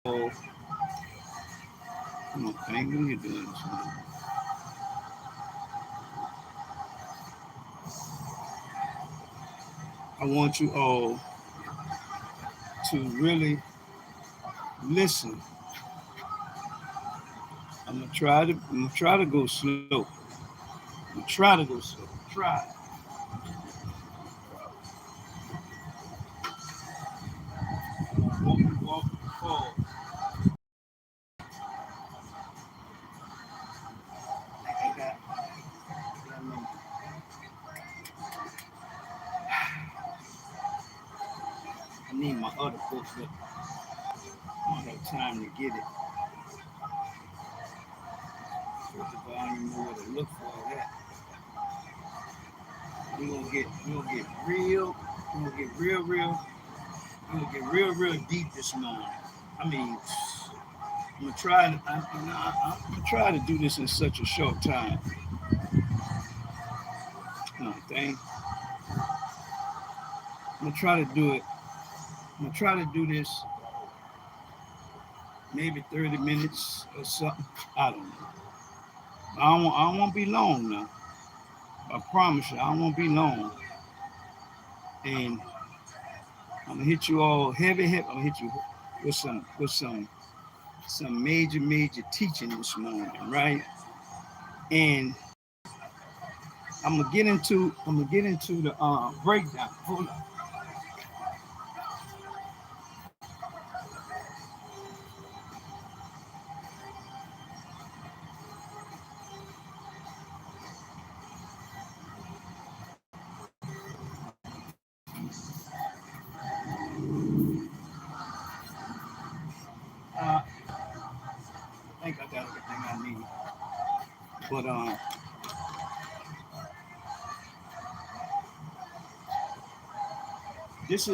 Oh, come on, thing, what are you doing? I want you all to really listen. I'm gonna try to go slow. I'm gonna try to go slow. Try. Walk, forward. I need my other book, but I don't have time to get it. First of all, I don't even know where to look for that. We're gonna get real. We're gonna get real. We're gonna get real deep this morning. I mean, I'm gonna try to do this in such a short time. No thing. I'm gonna try to do it. I'm gonna try to do this maybe 30 minutes or something. I don't know. I won't be long now. I promise you, I won't be long. And I'm gonna hit you all heavy. I'm gonna hit you with some major teaching this morning, right? And I'm gonna get into the breakdown. Hold on. I think I got everything I need. But this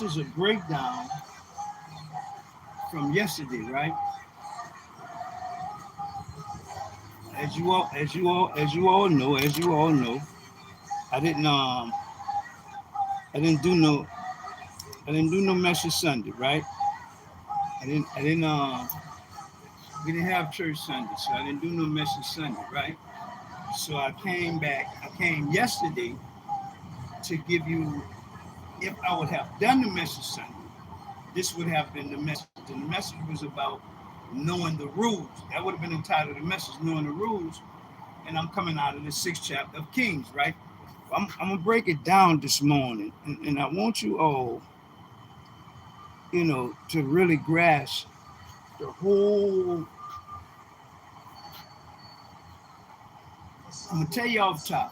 is a breakdown from yesterday, right? As you all know, I didn't um I didn't do no I didn't do no message Sunday, right? I didn't we didn't have church Sunday, so I didn't do no message Sunday, right? So I came back. I came yesterday to give you. If I would have done the message Sunday, this would have been the message. And the message was about knowing the rules. That would have been entitled the message, knowing the rules. And I'm coming out of the sixth chapter of Kings, right? I'm gonna break it down this morning, and I want you all, to really grasp the whole. I'm gonna tell you off top.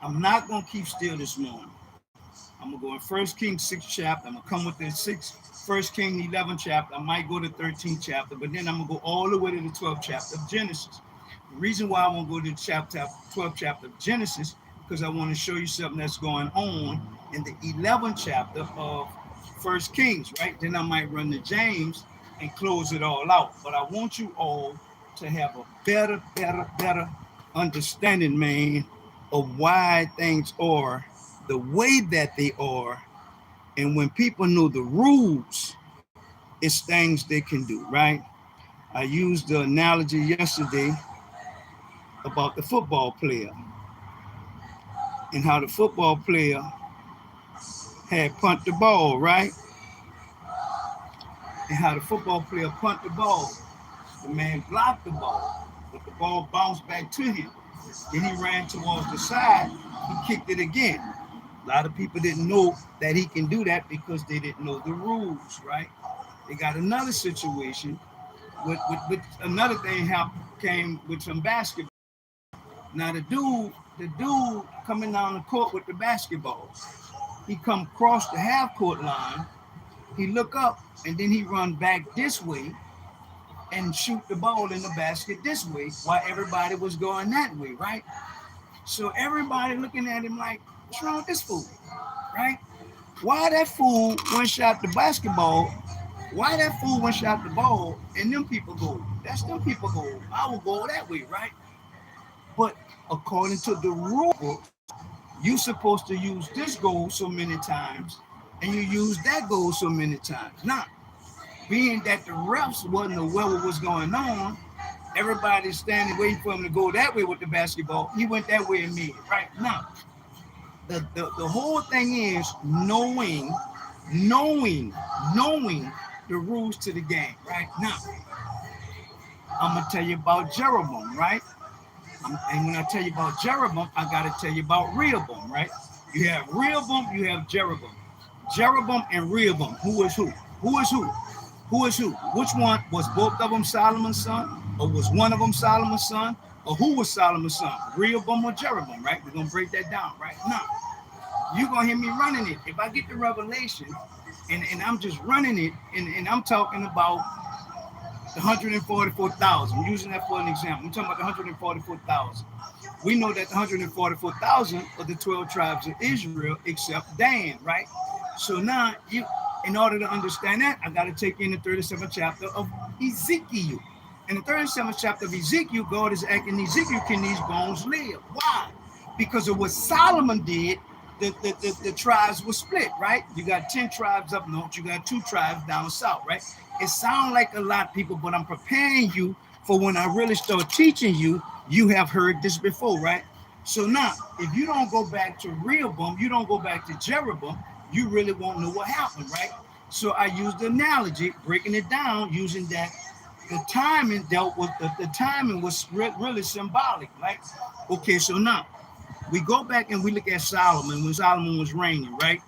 I'm not gonna keep still this morning. I'm gonna go in First Kings 6th chapter. I'm gonna come with the First King 11th chapter. I might go to 13th chapter, but then I'm gonna go all the way to the 12th chapter of Genesis. The reason why I want to go to the 12th chapter of Genesis because I want to show you something that's going on in the 11th chapter of First Kings, right? Then I might run to James and close it all out. But I want you all to have a better understanding, man, of why things are the way that they are. And when people know the rules, it's things they can do, right? I used the analogy yesterday about the football player and how the football player had punt the ball, right? And how the football player punt the ball. The man blocked the ball, but the ball bounced back to him. Then he ran towards the side. He kicked it again. A lot of people didn't know that he can do that because they didn't know the rules, right? They got another situation with another thing came with some basketball. Now the dude coming down the court with the basketball, he come across the half court line. He look up and then he run back this way and shoot the ball in the basket this way while everybody was going that way, right? So everybody looking at him like, what's wrong with this fool, right? Why that fool went shot the basketball? Why that fool went shot the ball and them people go? That's them people go. I will go that way, right? But according to the rule book, you supposed to use this goal so many times and you use that goal so many times. Now, being that the refs wasn't aware of what was going on, everybody's standing waiting for him to go that way with the basketball. He went that way and made it. Right now, the whole thing is knowing the rules to the game. Right now, I'm gonna tell you about Jeroboam. Right, and when I tell you about Jeroboam, I gotta tell you about Rehoboam. Right, you have Rehoboam, you have Jeroboam. Jeroboam and Rehoboam. Who is who? Who is who? Who is who? Which one was both of them Solomon's son, or was one of them Solomon's son, or who was Solomon's son? Rehoboam or Jeroboam? Right, we're gonna break that down. Right now, you're gonna hear me running it. If I get the revelation and I'm just running it, and I'm talking about the 144,000, I'm using that for an example. I'm talking about the 144,000. We know that the 144,000 are the 12 tribes of Israel except Dan, right? So now, in order to understand that, I got to take you in the 37th chapter of Ezekiel. In the 37th chapter of Ezekiel, God is asking Ezekiel, can these bones live? Why? Because of what Solomon did, the tribes were split, right? You got 10 tribes up north, you got 2 tribes down south, right? It sounds like a lot, people, but I'm preparing you for when I really start teaching you. You have heard this before, right? So now, if you don't go back to Rehoboam, you don't go back to Jeroboam, you really won't know what happened, right? So I used the analogy, breaking it down, using that the timing dealt with the timing was really symbolic, right? Okay, so now we go back and we look at Solomon when Solomon was reigning, right?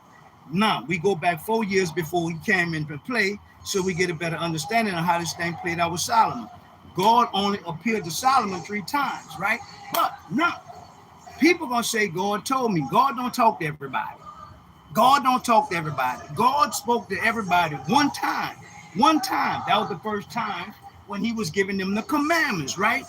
Now we go back 4 years before he came into play, so we get a better understanding of how this thing played out with Solomon. God only appeared to Solomon 3 times, right? But now people gonna say God told me. God don't talk to everybody. God don't talk to everybody. God spoke to everybody one time. One time. That was the first time when he was giving them the commandments, right?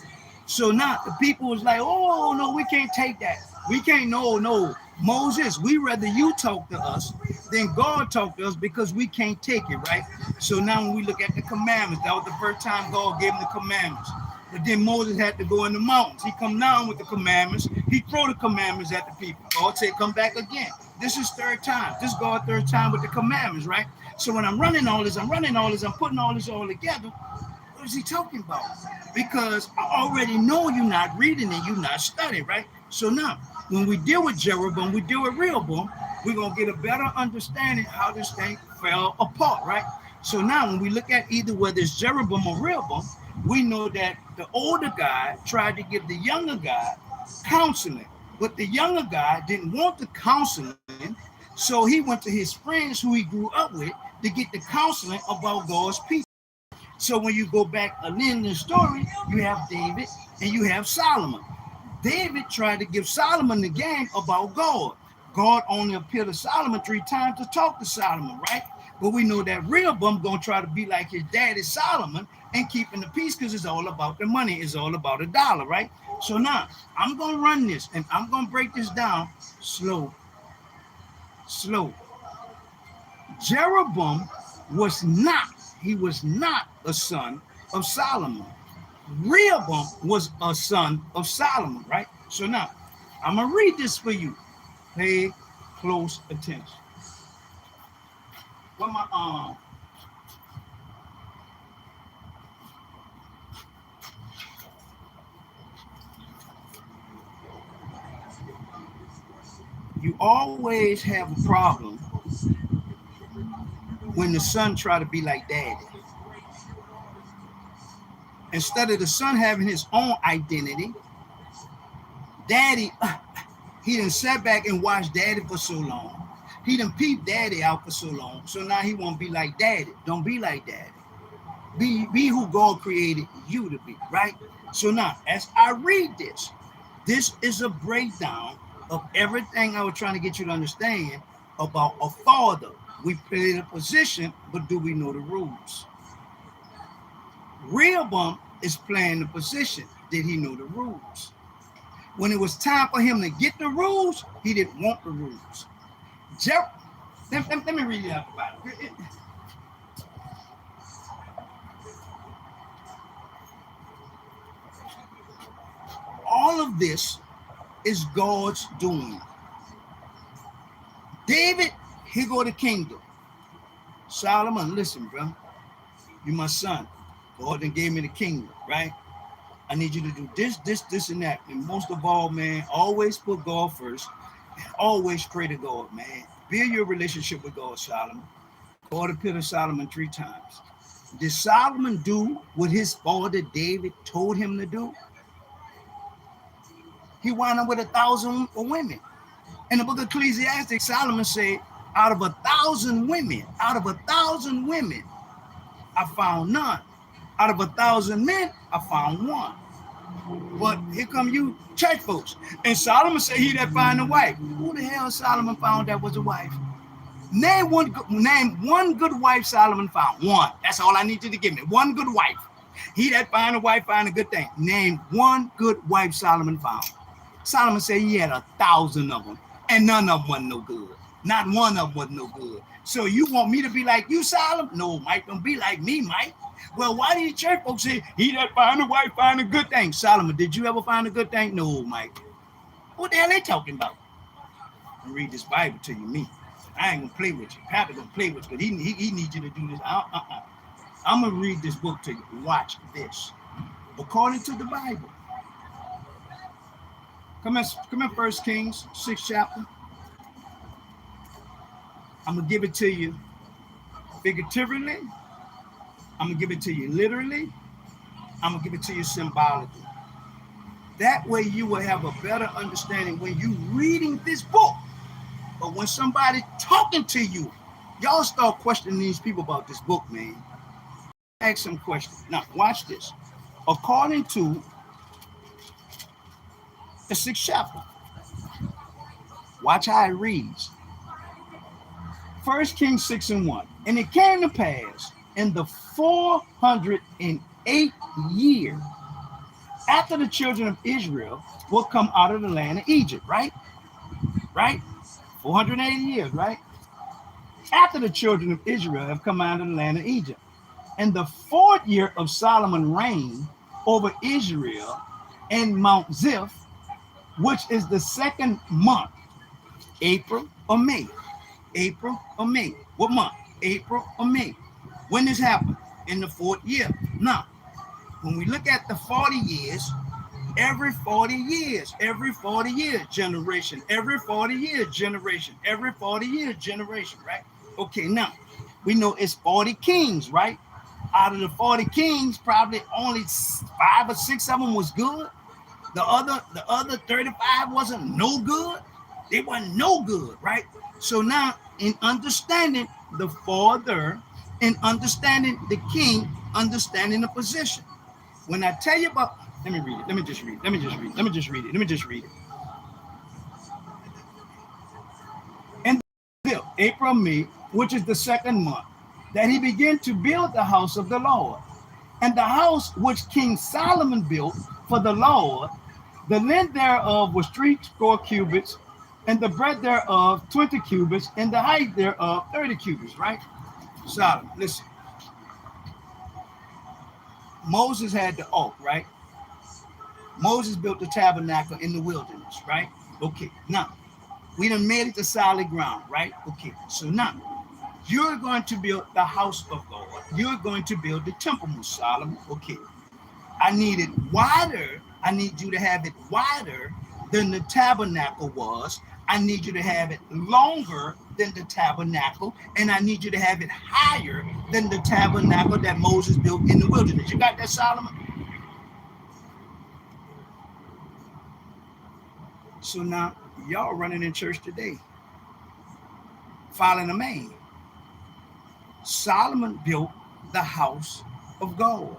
So now the people was like, oh, no, we can't take that. We can't, no. Moses, we rather you talk to us than God talk to us because we can't take it, right? So now when we look at the commandments, that was the first time God gave them the commandments. But then Moses had to go in the mountains. He come down with the commandments. He throw the commandments at the people. God said, come back again. This is third time. This is God's third time with the commandments, right? So when I'm running all this, I'm putting all this all together. What is he talking about? Because I already know you're not reading and you're not studying, right? So now, when we deal with Jeroboam, we deal with Rehoboam, we're going to get a better understanding how this thing fell apart, right? So now, when we look at either whether it's Jeroboam or Rehoboam, we know that the older guy tried to give the younger guy counseling, but the younger guy didn't want the counseling, so he went to his friends who he grew up with to get the counseling about God's people. So when you go back in the story, you have David and you have Solomon. David tried to give Solomon the game about God. God only appeared to Solomon 3 times to talk to Solomon, right? But we know that Rehoboam gonna try to be like his daddy Solomon and keeping the peace because it's all about the money. It's all about the dollar, right? So now I'm gonna run this and I'm gonna break this down slow. Jeroboam was not a son of Solomon. Rehoboam was a son of Solomon, right? So now I'm gonna read this for you. Pay close attention. What my you always have a problem when the son try to be like daddy. Instead of the son having his own identity, daddy, he done sat back and watched daddy for so long. He done peeped daddy out for so long. So now he won't be like daddy. Don't be like daddy. Be who God created you to be, right? So now, as I read this, this is a breakdown of everything I was trying to get you to understand about a father. We play the position, but do we know the rules? Rehoboam is playing the position. Did he know the rules? When it was time for him to get the rules, he didn't want the rules. Let me read it out about it. All of this is God's doing. David, here go the kingdom. Solomon, listen, bro. You're my son. God then gave me the kingdom, right? I need you to do this, and that. And most of all, man, always put God first. And always pray to God, man. Build your relationship with God, Solomon. God appeared to Solomon 3 times. Did Solomon do what his father David told him to do? He wound up with 1,000 women. In the book of Ecclesiastes, Solomon said, out of 1,000 women, I found none. Out of 1,000 men, I found one. But here come you church folks. And Solomon said he that find a wife. Who the hell Solomon found that was a wife? Name one good wife Solomon found. One. That's all I need you to give me. One good wife. He that find a wife find a good thing. Name one good wife Solomon found. Solomon said he had 1,000 of them, and none of them wasn't no good. Not one of them was no good. So you want me to be like you, Solomon? No, Mike, don't be like me, Mike. Well, why did church folks say he that find a wife find a good thing? Solomon, did you ever find a good thing? No, Mike. What the hell they talking about? I read this Bible to you, me. I ain't gonna play with you. Papa gonna play with you, but he needs you to do this. I'm gonna read this book to you. Watch this. According to the Bible. Come in 1 Kings 6 chapter. I'm gonna give it to you figuratively. I'm gonna give it to you literally. I'm gonna give it to you symbolically. That way you will have a better understanding when you reading this book. But when somebody talking to you, y'all start questioning these people about this book, man. Ask some questions. Now, watch this. According to the 6th chapter, watch how it reads. 1 Kings 6 and 1. And it came to pass in the 408th year after the children of Israel will come out of the land of Egypt, right? 480 years, right? After the children of Israel have come out of the land of Egypt. And the 4th year of Solomon reigned over Israel in Mount Ziph, which is the 2nd month, April or May. April or May. What month? April or May. When this happened? In the 4th year. Now, when we look at the 40 years, every 40 years, generation, every 40 years, generation, every 40 years, generation, right? Okay, now, we know it's 40 kings, right? Out of the 40 kings, probably only 5 or 6 of them was good. The other 35 wasn't no good. They weren't no good, right? So now, in understanding the father, in understanding the king, understanding the position. When I tell you about, let me read it. Let me just read it. And April, May, which is the 2nd month, that he began to build the house of the Lord. And the house which King Solomon built for the Lord, the length thereof was 80 cubits, and the breadth thereof 20 cubits, and the height thereof 30 cubits, right? Solomon, listen. Moses had the ark, right? Moses built the tabernacle in the wilderness, right? Okay, now, we done made it to solid ground, right? Okay, so now, you're going to build the house of God. You're going to build the temple, Solomon. Okay, I need it wider. I need you to have it wider than the tabernacle was. I need you to have it longer than the tabernacle, and I need you to have it higher than the tabernacle that Moses built in the wilderness. You got that, Solomon? So now, y'all running in church today, following a man. Solomon built the house of God.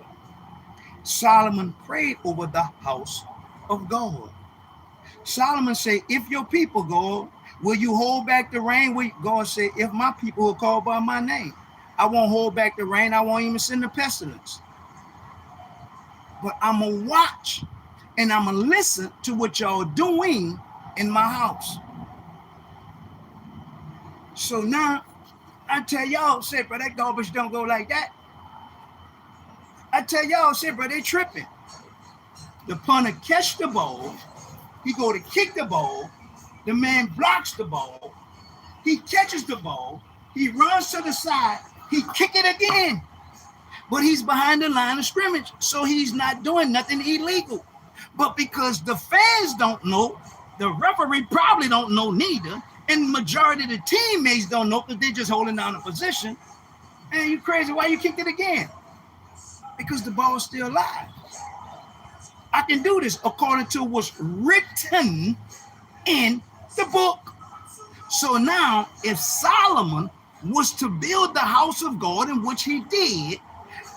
Solomon prayed over the house of God. Solomon said, if your people, God, will you hold back the rain? God said, if my people will call by my name, I won't hold back the rain. I won't even send the pestilence. But I'm going to watch and I'm going to listen to what y'all doing in my house. So now, I tell y'all, say, bro, that garbage don't go like that. I tell y'all, say, bro, they tripping. The punter catch the ball. He go to kick the ball. The man blocks the ball. He catches the ball. He runs to the side. He kick it again. but he's behind the line of scrimmage, so he's not doing nothing illegal. But because the fans don't know, the referee probably don't know neither, and the majority of the teammates don't know because they're just holding down a position. Man, you crazy? Why you kicked it again? Because the ball's still live. I can do this according to what's written in the book. So now, if Solomon was to build the house of God, in which he did,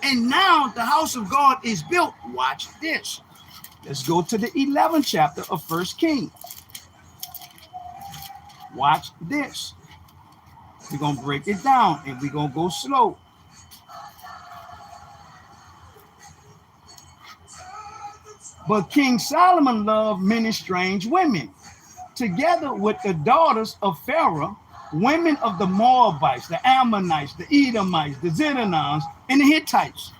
and now the house of God is built, watch this. Let's go to the 11th chapter of 1 Kings. Watch this. We're going to break it down, and we're going to go slow. But King Solomon loved many strange women, together with the daughters of Pharaoh, women of the Moabites, the Ammonites, the Edomites, the Zidonians, and the Hittites.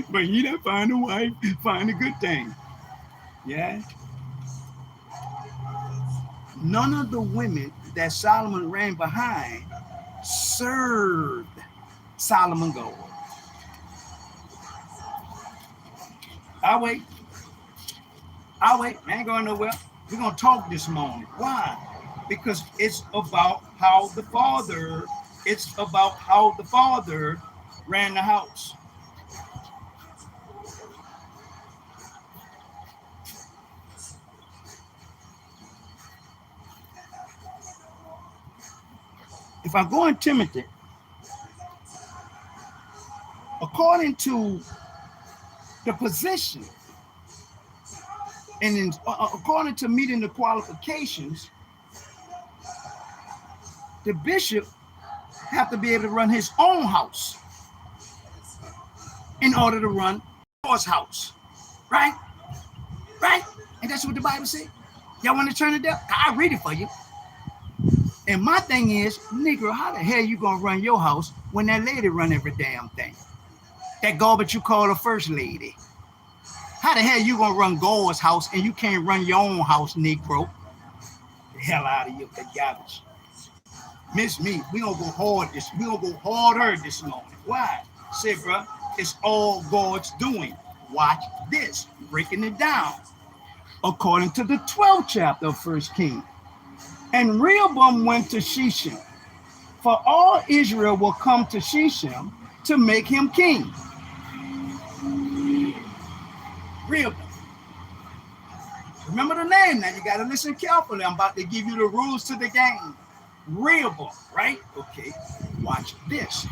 But you that find a wife, find a good thing. Yeah. None of the women that Solomon ran behind served Solomon gold. I'll wait. I ain't going nowhere. We're going to talk this morning. Why? Because it's about how the father ran the house. If I go in Timothy, according to the position, and according to meeting the qualifications, the bishop have to be able to run his own house in order to run God's house, right? Right? And that's what the Bible said. Y'all want to turn it down? I'll read it for you. And my thing is, Negro, how the hell you gonna run your house when that lady run every damn thing? That garbage you call a first lady. How the hell you gonna run God's house and you can't run your own house, Negro? The hell out of you, the garbage. Miss me, we gonna go hard this. We gonna go harder this morning. Why? Say, bro, it's all God's doing. Watch this, breaking it down. According to the 12th chapter of 1 Kings. And Rehoboam went to Shechem, for all Israel will come to Shechem to make him king. Rehoboam. Remember the name now. You got to listen carefully. I'm about to give you the rules to the game. Rehoboam, right? Okay, watch this.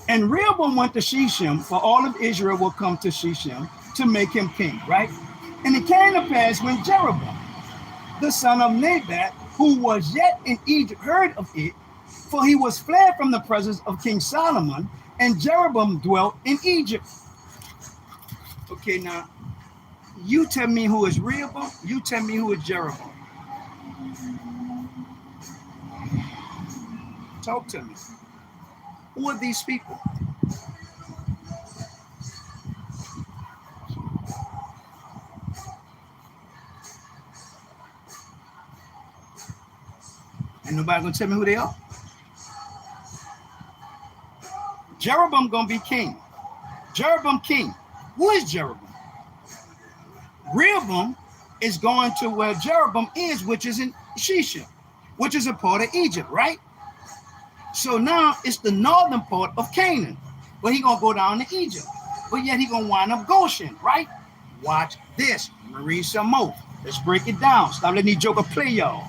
And Rehoboam went to Shechem, for all of Israel will come to Shechem to make him king, right? And it came to pass when Jeroboam, the son of Nebat, who was yet in Egypt, heard of it, for he was fled from the presence of King Solomon, and Jeroboam dwelt in Egypt. Okay, now, you tell me who is Rehoboam, you tell me who is Jeroboam. Talk to me. Who are these people? Ain't nobody gonna tell me who they are? Jeroboam gonna be king. Jeroboam king. Who is Jeroboam? Rehoboam is going to where Jeroboam is, which is in Shechem, which is a part of Egypt, right? So now it's the northern part of Canaan, but he gonna go down to Egypt, but yet he gonna wind up Goshen, right? Watch this. I'm gonna read some more. Let's break it down. Stop letting these jokers play y'all.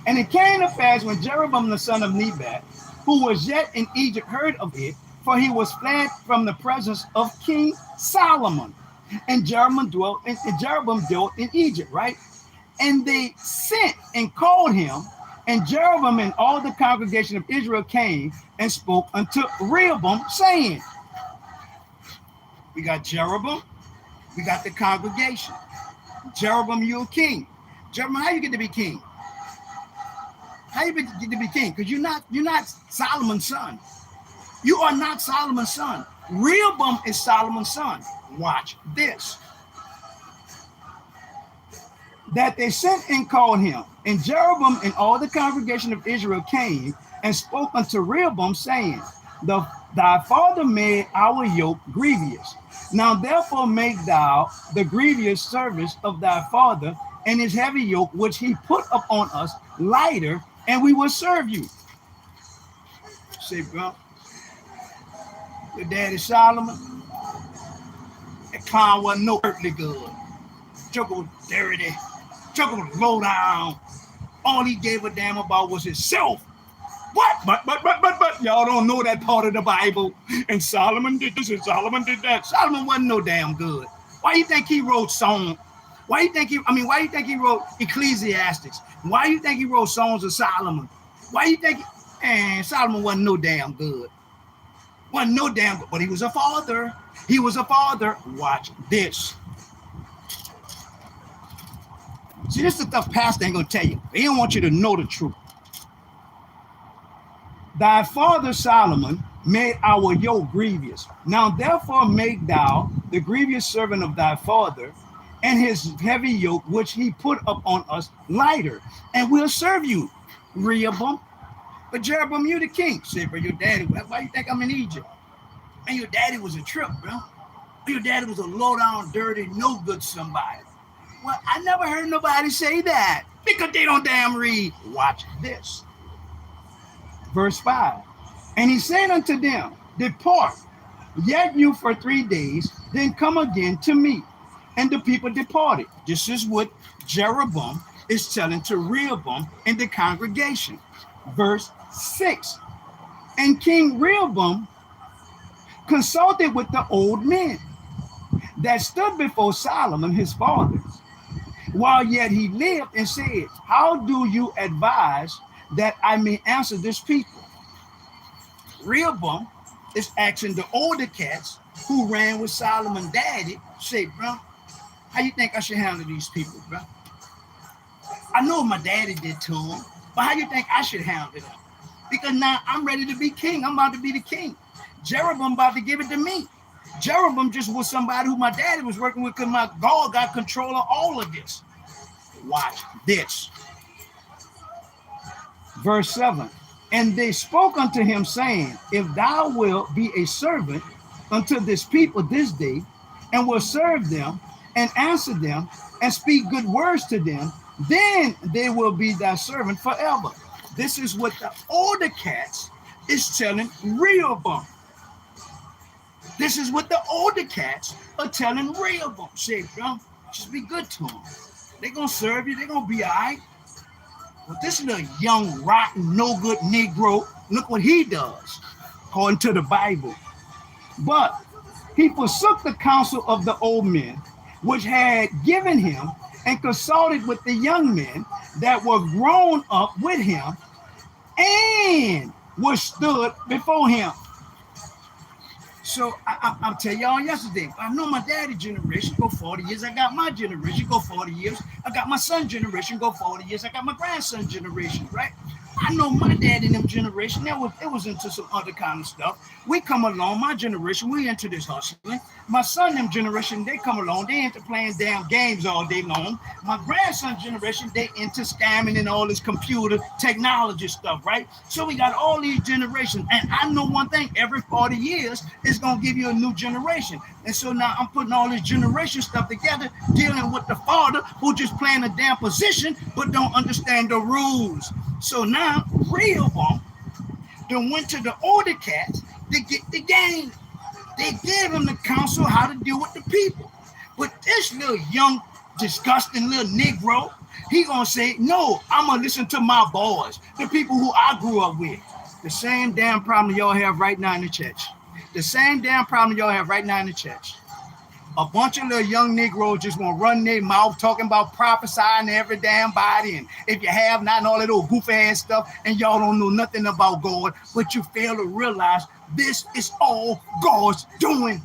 And it came to pass when Jeroboam the son of Nebat, who was yet in Egypt, heard of it, for he was fled from the presence of King Solomon, and Jeroboam dwelt in Egypt, right? And they sent and called him, and Jeroboam and all the congregation of Israel came and spoke unto Rehoboam, saying, we got Jeroboam, we got the congregation. Jeroboam, you're king. Jeroboam, how you get to be king? How you get to be king? Because you're not Solomon's son. You are not Solomon's son. Rehoboam is Solomon's son. Watch this. That they sent and called him, and Jeroboam and all the congregation of Israel came and spoke unto Rehoboam, saying, Thy father made our yoke grievous. Now therefore make thou the grievous service of thy father and his heavy yoke which he put upon us lighter, and we will serve you. Say, bro, your daddy Solomon, that clown wasn't no earthly good. Joker was dirty. Joker was low down. All he gave a damn about was himself. What? But, y'all don't know that part of the Bible. And Solomon did this and Solomon did that. Solomon wasn't no damn good. Why you think he wrote songs? Why you think he wrote Ecclesiastics? Why you think he wrote Songs of Solomon? Why you think, Solomon wasn't no damn good. Wasn't no damn good, but he was a father. He was a father. Watch this. See, this is the stuff pastor ain't gonna tell you. They don't want you to know the truth. Thy father Solomon made our yoke grievous. Now therefore make thou the grievous servant of thy father and his heavy yoke which he put upon us lighter, and we'll serve you. Rehoboam. But Jeroboam, you the king. Say, bro, your daddy, why you think I'm in Egypt? And your daddy was a trip, bro. Your daddy was a low down, dirty, no good somebody. Well, I never heard nobody say that because they don't damn read. Watch this. Verse 5. And he said unto them, Depart, yet you for 3 days, then come again to me. And the people departed. This is what Jeroboam is telling to Rehoboam and the congregation. Verse 6. And King Rehoboam consulted with the old men that stood before Solomon his father, while yet he lived, and said, How do you advise that I may answer this people? Rehoboam is asking the older cats who ran with Solomon's daddy, say, bro, how you think I should handle these people, bro? I know what my daddy did to him, but how you think I should handle them? Because now I'm ready to be king. I'm about to be the king. Jeroboam about to give it to me. Jeroboam just was somebody who my daddy was working with because my God got control of all of this. Watch this. Verse 7. And they spoke unto him, saying, If thou wilt be a servant unto this people this day, and will serve them, and answer them, and speak good words to them, then they will be thy servant forever. This is what the older cats is telling Rehoboam. This is what the older cats are telling Rehoboam. Say, bro, just be good to them. They're going to serve you. They're going to be all right. But this little young, rotten, no good Negro, look what he does, according to the Bible. But he forsook the counsel of the old men, which had given him, and consulted with the young men that were grown up with him, and were stood before him. So I'll tell y'all yesterday, I know my daddy generation go 40 years. I got my generation go 40 years. I got my son generation go 40 years. I got my grandson generation, right? I know my dad in them generation, it was into some other kind of stuff. We come along, my generation, we into this hustling. My son, them generation, they come along, they into playing damn games all day long. My grandson generation, they into scamming and all this computer technology stuff, right? So we got all these generations. And I know one thing, every 40 years, it's going to give you a new generation. And so now I'm putting all this generation stuff together, dealing with the father who just playing a damn position, but don't understand the rules. So now Rehoboam then went to the older cats to get the game. They gave him the counsel how to deal with the people. But this little young, disgusting little Negro, he gonna say, no, I'm gonna listen to my boys, the people who I grew up with. The same damn problem y'all have right now in the church. The same damn problem y'all have right now in the church. A bunch of little young Negroes just want to run their mouth talking about prophesying to every damn body. And if you have not, and all that old goofy ass stuff, and y'all don't know nothing about God, but you fail to realize this is all God's doing.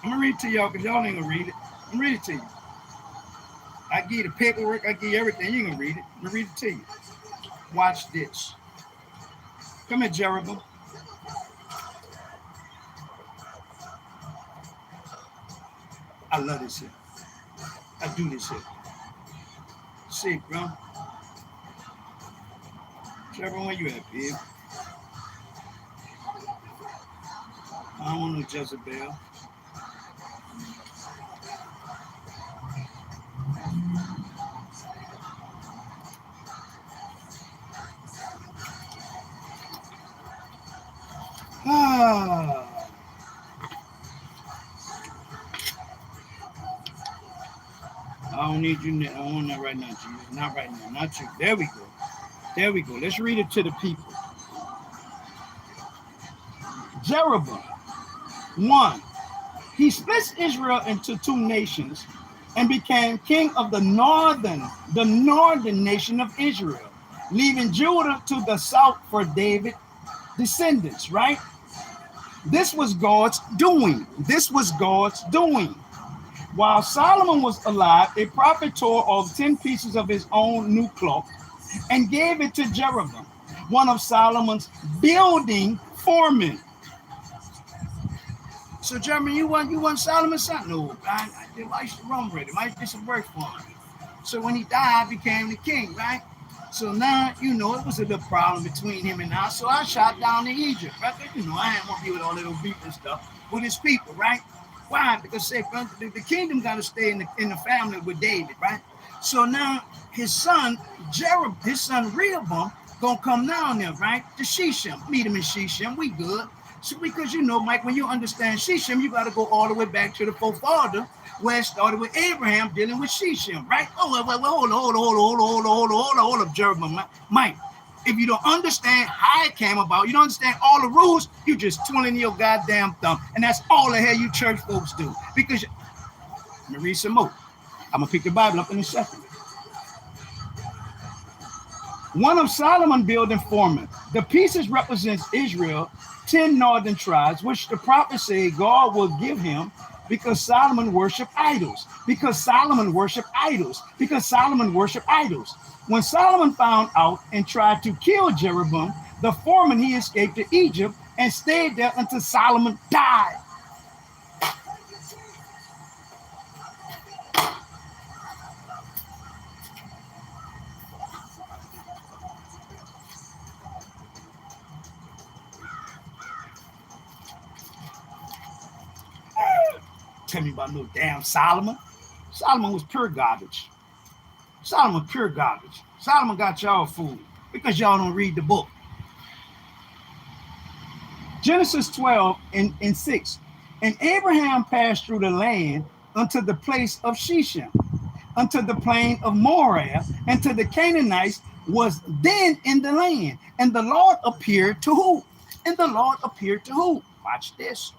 I'm going to read it to y'all because y'all ain't going to read it. I'm going to read it to you. I give you the paperwork. I give you everything. You ain't going to read it. I'm going to read it to you. Watch this. Come here, Jeroboam. I love this here. I do this here. See, bro. Jeroboam, where you at, babe? I don't want no Jezebel. Ah. I don't need you. I don't want that right now, Jesus. Not right now. Not you. There we go. There we go. Let's read it to the people. Jeroboam. 1. He splits Israel into 2 nations and became king of the northern nation of Israel, leaving Judah to the south for David's descendants, right? This was God's doing. This was God's doing. While Solomon was alive, a prophet tore off 10 pieces of his own new cloth and gave it to Jeroboam, one of Solomon's building foremen. So, Jeremy, you want Solomon's son? No, I used to run with him. I did some work for him. So when he died, I became the king, right? So now, it was a little problem between him and I. So I shot down to Egypt, right? I didn't want to be with all little beef and stuff with his people, right? Why? Because the kingdom got to stay in the family with David, right? So now his son Rehoboam gonna come down there, right? To Shechem, meet him in Shechem. We good. So because Mike, when you understand Shechem, you got to go all the way back to the forefather, where it started with Abraham dealing with Shechem, right? Oh, wait, hold up, Jeroboam, Mike. If you don't understand how it came about, you don't understand all the rules, you just twiddling your goddamn thumb. And that's all the hell you church folks do. Because, let me read some more. I'm going to pick the Bible up in a second. One of Solomon's building foremen. The pieces represents Israel, 10 northern tribes, which the prophet said God will give him because Solomon worshiped idols. Because Solomon worshiped idols. Because Solomon worshiped idols. When Solomon found out and tried to kill Jeroboam, the foreman, he escaped to Egypt and stayed there until Solomon died. Tell me about no damn Solomon. Solomon was pure garbage. Solomon pure garbage. Solomon got y'all fooled because y'all don't read the book. Genesis 12 and 6. And Abraham passed through the land unto the place of Shechem, unto the plain of Moriah, and to the Canaanites was then in the land. And the Lord appeared to who? And the Lord appeared to who? Watch this.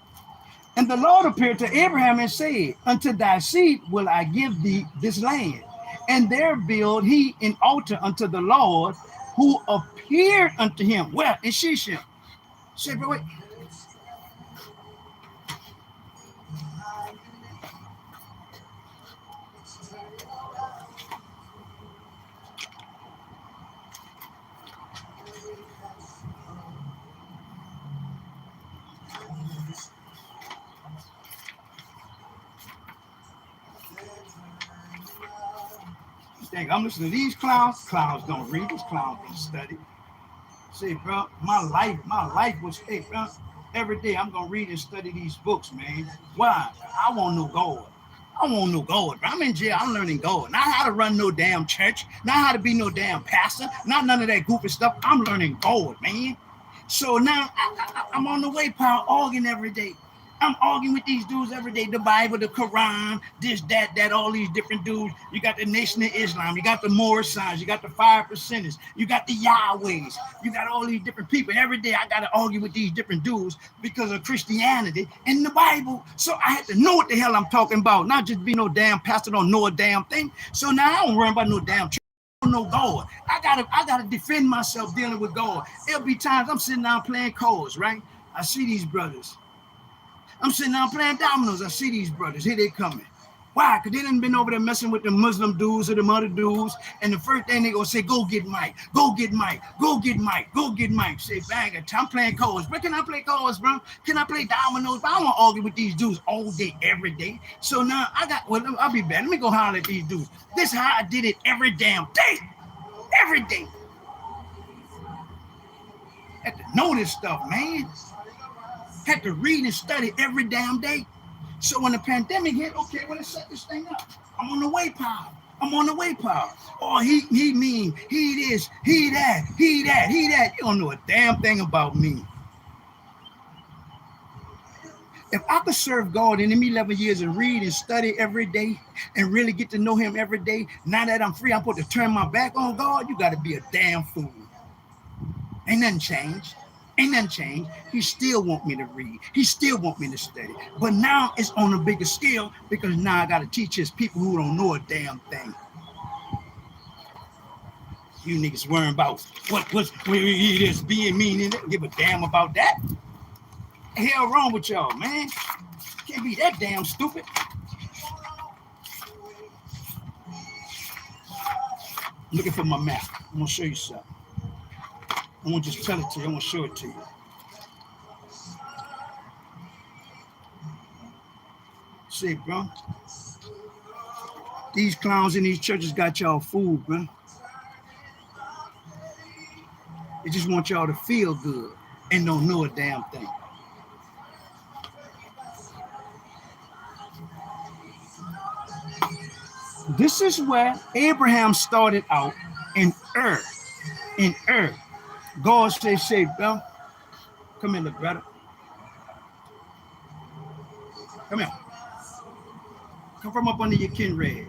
And the Lord appeared to Abraham and said, unto thy seed will I give thee this land. And there built he an altar unto the Lord, who appeared unto him. Where? In Shechem. Say, but wait. I'm listening to these clowns. Clowns don't read. These clowns don't study. See, bro, my life was, hey, bro, every day I'm going to read and study these books, man. Why? I want no God. I want no God. I'm in jail. I'm learning God. Not how to run no damn church. Not how to be no damn pastor. Not none of that goofy stuff. I'm learning God, man. So now I'm on the way, pal, arguing every day. I'm arguing with these dudes every day. The Bible, the Quran, this, that, all these different dudes. You got the Nation of Islam. You got the Moorish, you got the 5%ers. You got the Yahwehs. You got all these different people. Every day I got to argue with these different dudes because of Christianity and the Bible. So I had to know what the hell I'm talking about. Not just be no damn pastor, don't know a damn thing. So now I don't worry about no damn church. No God. I gotta defend myself dealing with God. There'll be times I'm sitting down playing cards, right? I see these brothers. I'm sitting down playing dominoes. I see these brothers. Here they coming. Why? Because they done been over there messing with the Muslim dudes or the other dudes, and the first thing they gonna say, go get Mike, go get Mike, go get Mike, go get Mike. Say, bang, I'm playing cards. Where can I play cards, bro? Can I play dominoes? But I don't want to argue with these dudes all day, every day. So now I'll be back. Let me go holler at these dudes. This is how I did it every damn day. Every day. Had to know this stuff, man. Had to read and study every damn day. So when the pandemic hit, okay, well, let's set this thing up. I'm on the way, pal. I'm on the way, pal. Oh, he mean, he this, he that, he that, he that. You don't know a damn thing about me. If I could serve God in them 11 years and read and study every day and really get to know him every day, now that I'm free, I'm supposed to turn my back on God, you got to be a damn fool. Ain't nothing changed. Ain't nothing changed. He still want me to read. He still want me to study. But now it's on a bigger scale because now I got to teach his people who don't know a damn thing. You niggas worrying about what's this being mean and give a damn about that. What the hell wrong with y'all, man? Can't be that damn stupid. I'm looking for my map. I'm gonna show you something. I won't just tell it to you. I want to show it to you. See, bro. These clowns in these churches got y'all fooled, bro. They just want y'all to feel good and don't know a damn thing. This is where Abraham started out in Ur. In Ur. God say, bro, come here, little brother. Come here. Come from up under your kin red.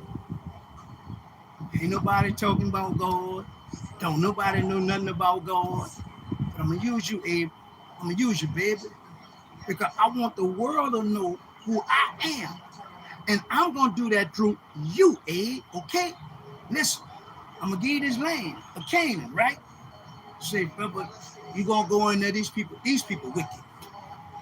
Ain't nobody talking about God. Don't nobody know nothing about God. But I'm going to use you, Abe. I'm going to use you, baby. Because I want the world to know who I am. And I'm going to do that through you, Abe, okay? Listen, I'm going to give you this land of Canaan, right? Say, brother, you going to go in there, these people wicked.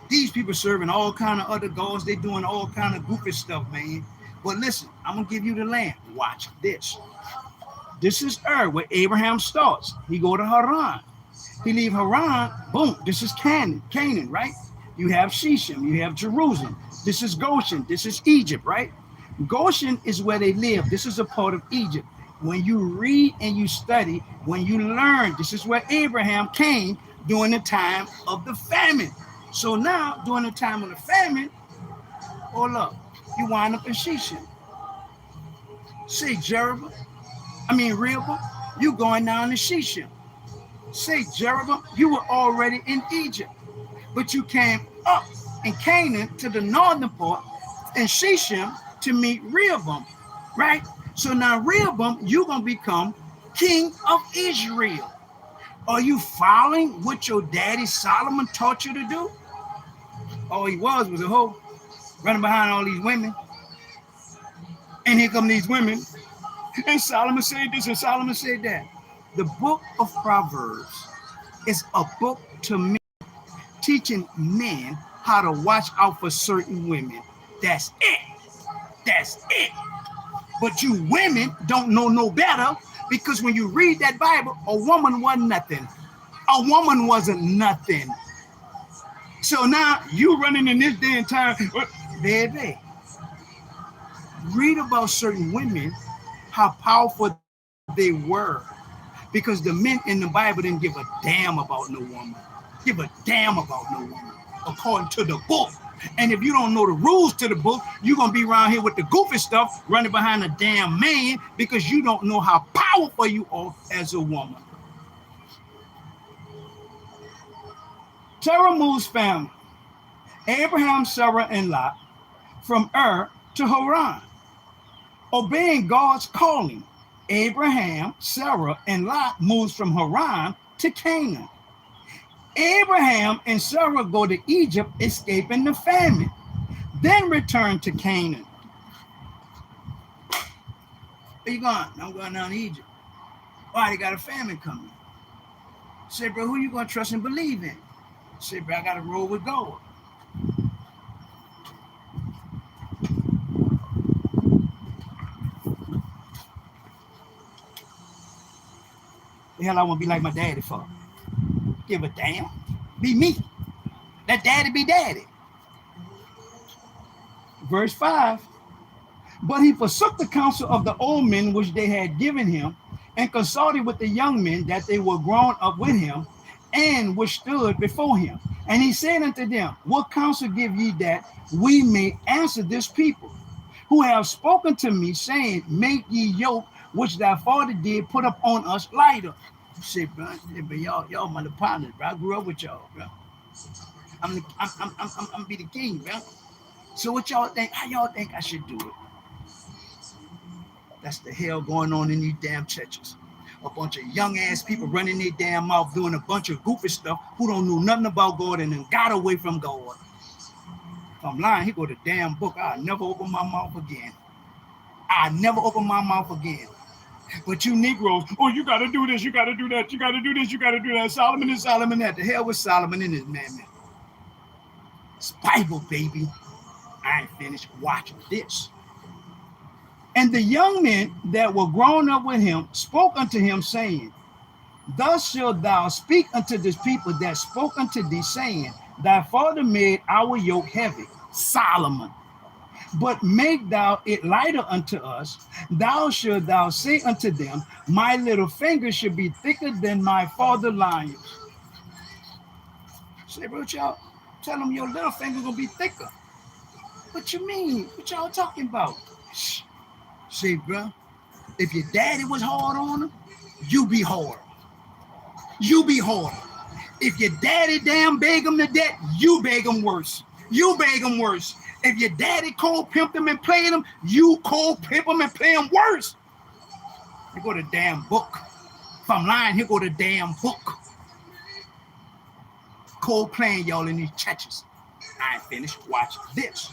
These people serving all kind of other gods. They doing all kind of goofy stuff, man. But listen, I'm going to give you the land. Watch this. This is Ur, where Abraham starts. He go to Haran. He leave Haran, boom, this is Canaan, right? You have Shechem, you have Jerusalem. This is Goshen, this is Egypt, right? Goshen is where they live. This is a part of Egypt. When you read and you study, when you learn, this is where Abraham came during the time of the famine. So now, during the time of the famine, hold up, you wind up in Shechem. Say Rehoboam, you going down to Shechem. Say Jeroboam, you were already in Egypt, but you came up in Canaan to the northern part and Shechem to meet Rehoboam, right? So now Rehoboam, you're going to become king of Israel. Are you following what your daddy Solomon taught you to do? All he was a hoe running behind all these women. And here come these women. And Solomon said this and Solomon said that. The book of Proverbs is a book to me teaching men how to watch out for certain women. That's it. That's it. But you women don't know no better because when you read that Bible, a woman wasn't nothing. A woman wasn't nothing. So now you running in this day and time, baby, read about certain women, how powerful they were. Because the men in the Bible didn't give a damn about no woman. Give a damn about no woman, according to the book. And if you don't know the rules to the book, you're going to be around here with the goofy stuff, running behind a damn man because you don't know how powerful you are as a woman. Terah moves family, Abraham, Sarah, and Lot, from Ur to Haran. Obeying God's calling, Abraham, Sarah, and Lot moves from Haran to Canaan. Abraham and Sarah go to Egypt, escaping the famine, then return to Canaan. Where you going? I'm going down to Egypt. Why? They got a famine coming. Say, bro, who you going to trust and believe in? Say, bro, I got to roll with God. The hell I want to be like my daddy for? Give a damn. Be me. Let daddy be daddy. Verse 5. But he forsook the counsel of the old men which they had given him, and consulted with the young men that they were grown up with him, and which stood before him. And he said unto them, what counsel give ye that we may answer this people, who have spoken to me, saying, make ye yoke which thy father did put up on us lighter. You say, bro, y'all my partners, bro. I grew up with y'all, bro. I'm be the king, bro. So what y'all think? How y'all think I should do it? That's the hell going on in these damn churches. A bunch of young ass people running their damn mouth doing a bunch of goofy stuff who don't know nothing about God and then got away from God. If I'm lying, he go to damn book. I'll never open my mouth again. I'll never open my mouth again. But you Negroes, oh, you got to do this, you got to do that, you got to do this, you got to do that. Solomon is Solomon that. The hell was Solomon in his man. It's Bible, baby. I ain't finished watching this. And the young men that were grown up with him spoke unto him, saying, thus shalt thou speak unto this people that spoke unto thee, saying, thy father made our yoke heavy, Solomon. But make thou it lighter unto us. Thou shalt thou say unto them, my little finger should be thicker than my father lions. Say, bro, y'all, tell them your little finger gonna be thicker. What you mean? What y'all talking about? Shh. Say, bro, if your daddy was hard on him, you be hard. You be hard. If your daddy damn beg him to death, you beg him worse. You beg him worse. If your daddy cold pimped him and played him, you cold pimp him and play him worse. You go to damn book. If I'm lying, here go to damn book. Cold playing y'all in these churches. I ain't finished. Watch this.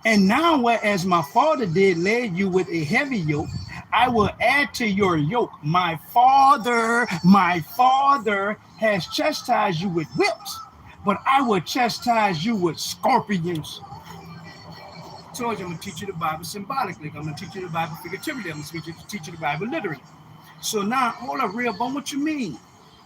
And now, whereas my father did lay you with a heavy yoke, I will add to your yoke. My father has chastised you with whips, but I will chastise you with scorpions. I told you I'm going to teach you the Bible symbolically. I'm going to teach you the Bible figuratively. I'm going to teach you the Bible literally. So now, hold up, real bone, what you mean?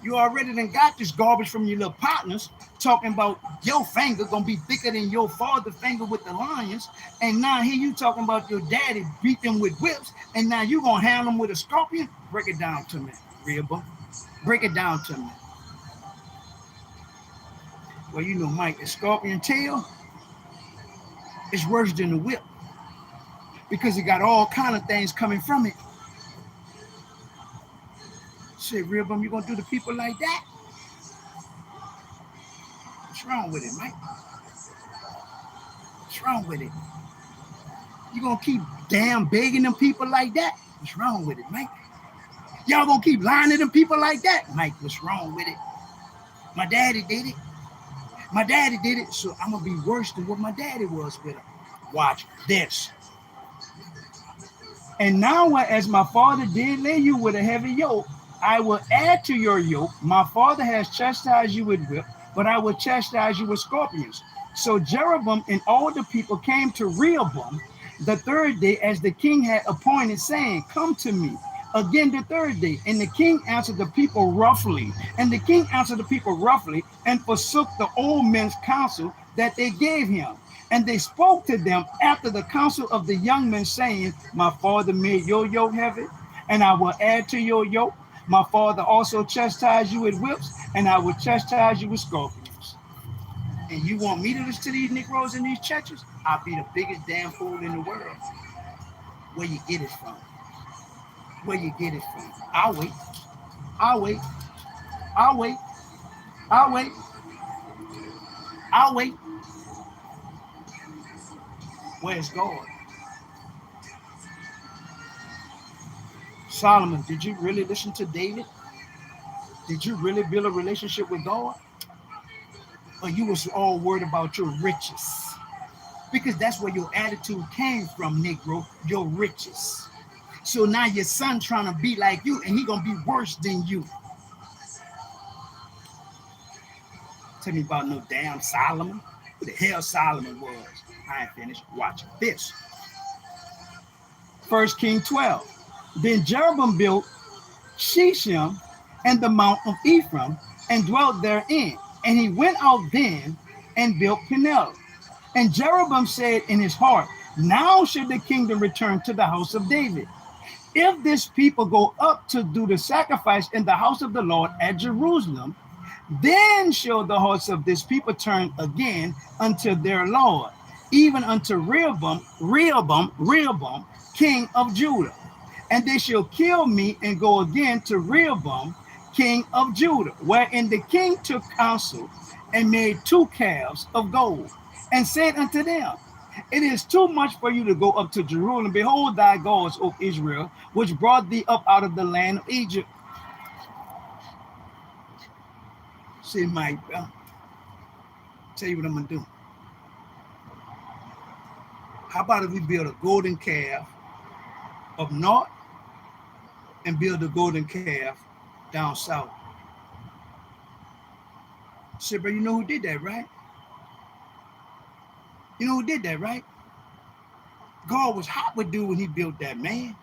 You already done got this garbage from your little partners talking about your finger gonna be thicker than your father's finger with the lions. And now here you talking about your daddy beat them with whips, and now you gonna handle them with a scorpion? Break it down to me, Reba. Break it down to me. Well, you know, Mike, the scorpion tail is worse than the whip because it got all kind of things coming from it. Say, real bum, you gonna do the people like that? What's wrong with it, Mike? What's wrong with it? You gonna keep damn begging them people like that? What's wrong with it, Mike? Y'all gonna keep lying to them people like that? Mike, what's wrong with it? My daddy did it. My daddy did it, so I'm gonna be worse than what my daddy was with him. Watch this. And now, as my father did lay you with a heavy yoke, I will add to your yoke. My father has chastised you with whip, but I will chastise you with scorpions. So Jeroboam and all the people came to Rehoboam the third day, as the king had appointed, saying, come to me. Again the third day. And the king answered the people roughly. And forsook the old men's counsel that they gave him. And they spoke to them after the counsel of the young men, saying, my father made your yoke heavy, and I will add to your yoke. My father also chastised you with whips, and I will chastise you with scorpions. And you want me to listen to these Negroes in these churches? I'll be the biggest damn fool in the world. Where you get it from? Where you get it from? I'll wait. I'll wait. I'll wait. I'll wait. I'll wait. Where's God? Solomon, did you really listen to David? Did you really build a relationship with God? Or you was all worried about your riches? Because that's where your attitude came from, Negro, your riches. So now your son trying to be like you, and he gonna be worse than you. Tell me about no damn Solomon. Who the hell Solomon was? I ain't finished watching this. 1 Kings 12. Then Jeroboam built Shechem, and the mount of Ephraim, and dwelt therein. And he went out then and built Peniel. And Jeroboam said in his heart, now should the kingdom return to the house of David. If this people go up to do the sacrifice in the house of the Lord at Jerusalem, then shall the hearts of this people turn again unto their Lord, even unto Rehoboam, king of Judah. And they shall kill me and go again to Rehoboam, king of Judah, wherein the king took counsel and made 2 calves of gold, and said unto them, it is too much for you to go up to Jerusalem. Behold thy gods, O Israel, which brought thee up out of the land of Egypt. See, Mike, tell you what I'm going to do. How about if we build a golden calf up north and build a golden calf down south? Say, bro, you know who did that, right? You know who did that, right? God was hot with dude when he built that, man.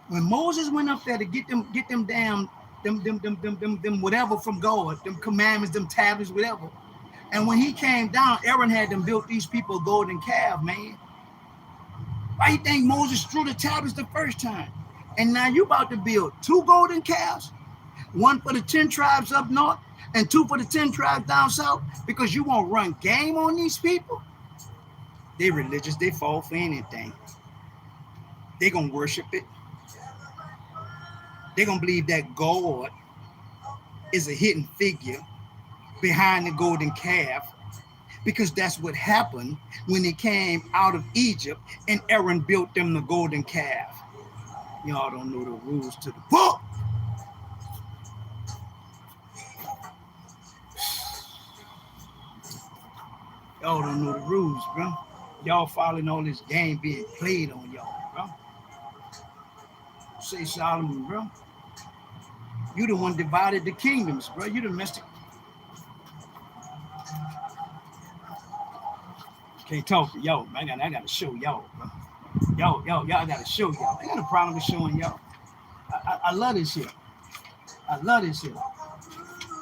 When Moses went up there to get them down, them whatever from God, them commandments, them tablets, whatever. And when he came down, Aaron had them built these people a golden calf, man. Why you think Moses threw the tablets the first time? And now you about to build 2 golden calves, 1 for the 10 tribes up north and 2 for the 10 tribes down south, because you won't run game on these people? They religious, they fall for anything. They gonna worship it. They gonna believe that God is a hidden figure behind the golden calf, because that's what happened when they came out of Egypt and Aaron built them the golden calf. Y'all don't know the rules to the book. Y'all don't know the rules, bro. Y'all following all this game being played on y'all, bro. Say, Solomon, bro. You the one divided the kingdoms, bro. You the mystic. Can't talk to y'all, man. I gotta show y'all, bro. Y'all gotta show y'all. I got a problem with showing y'all. I love this shit. I love this shit.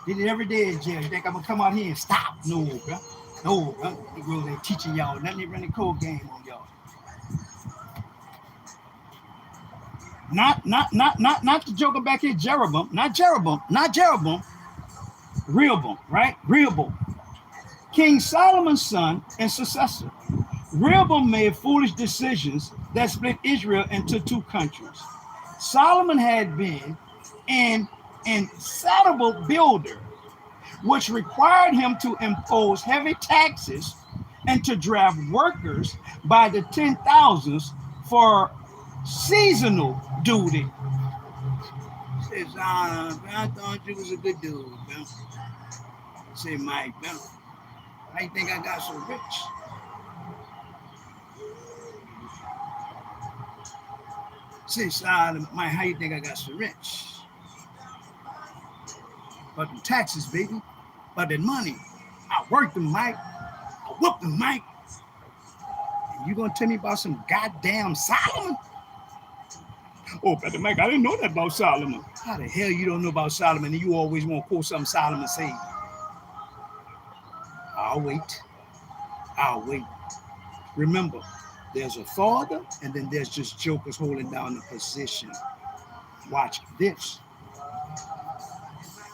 Did it every day in jail. You think I'm gonna come out here and stop? No, bro. No, bro. The girls ain't teaching y'all nothing. They running cold game on y'all. Not the joker back here, Jeroboam. Not Jeroboam. Rehoboam, right? Rehoboam. King Solomon's son and successor. Rehoboam made foolish decisions that split Israel into 2 countries. Solomon had been an insatiable builder, which required him to impose heavy taxes and to draft workers by the 10,000s for seasonal duty. Says, I thought you was a good dude, man. Say, Mike, man, how you think I got so rich? Say, Mike, how you think I got so rich? But the taxes, baby. But the money. I worked them, Mike. I whooped them, Mike. And you gonna tell me about some goddamn Solomon? Oh, Brother Mike, I didn't know that about Solomon. How the hell you don't know about Solomon and you always want to quote something Solomon said? I'll wait. Remember, there's a father and then there's just jokers holding down the position. Watch this.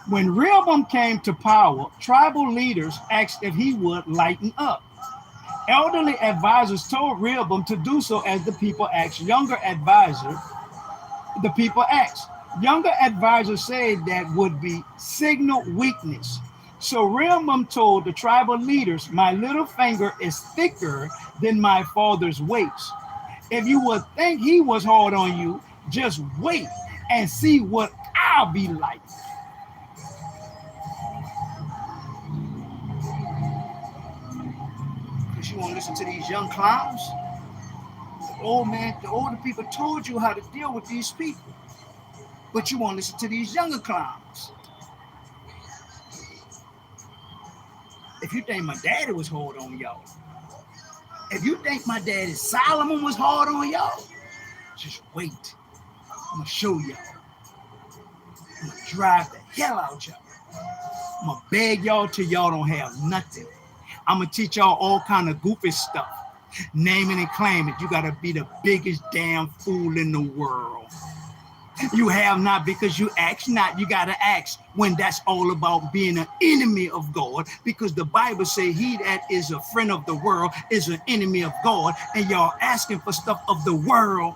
When Rehoboam came to power, tribal leaders asked if he would lighten up. Elderly advisors told Rehoboam to do so as the people asked. Younger advisors said that would be signal weakness. So Rehoboam told the tribal leaders, my little finger is thicker than my father's waist. If you would think he was hard on you, just wait and see what I'll be like. Because you want to listen to these young clowns? The older people told you how to deal with these people. But you want to listen to these younger clowns. If you think my daddy was hard on y'all, if you think my daddy Solomon was hard on y'all, just wait. I'm going to show y'all. drive the hell out y'all. I'm gonna beg y'all till y'all don't have nothing. I'm gonna teach y'all all kind of goofy stuff. Name it and claim it. You gotta be the biggest damn fool in the world. You have not because you ask not. You gotta ask when that's all about being an enemy of God. Because the Bible says he that is a friend of the world is an enemy of God. And y'all asking for stuff of the world.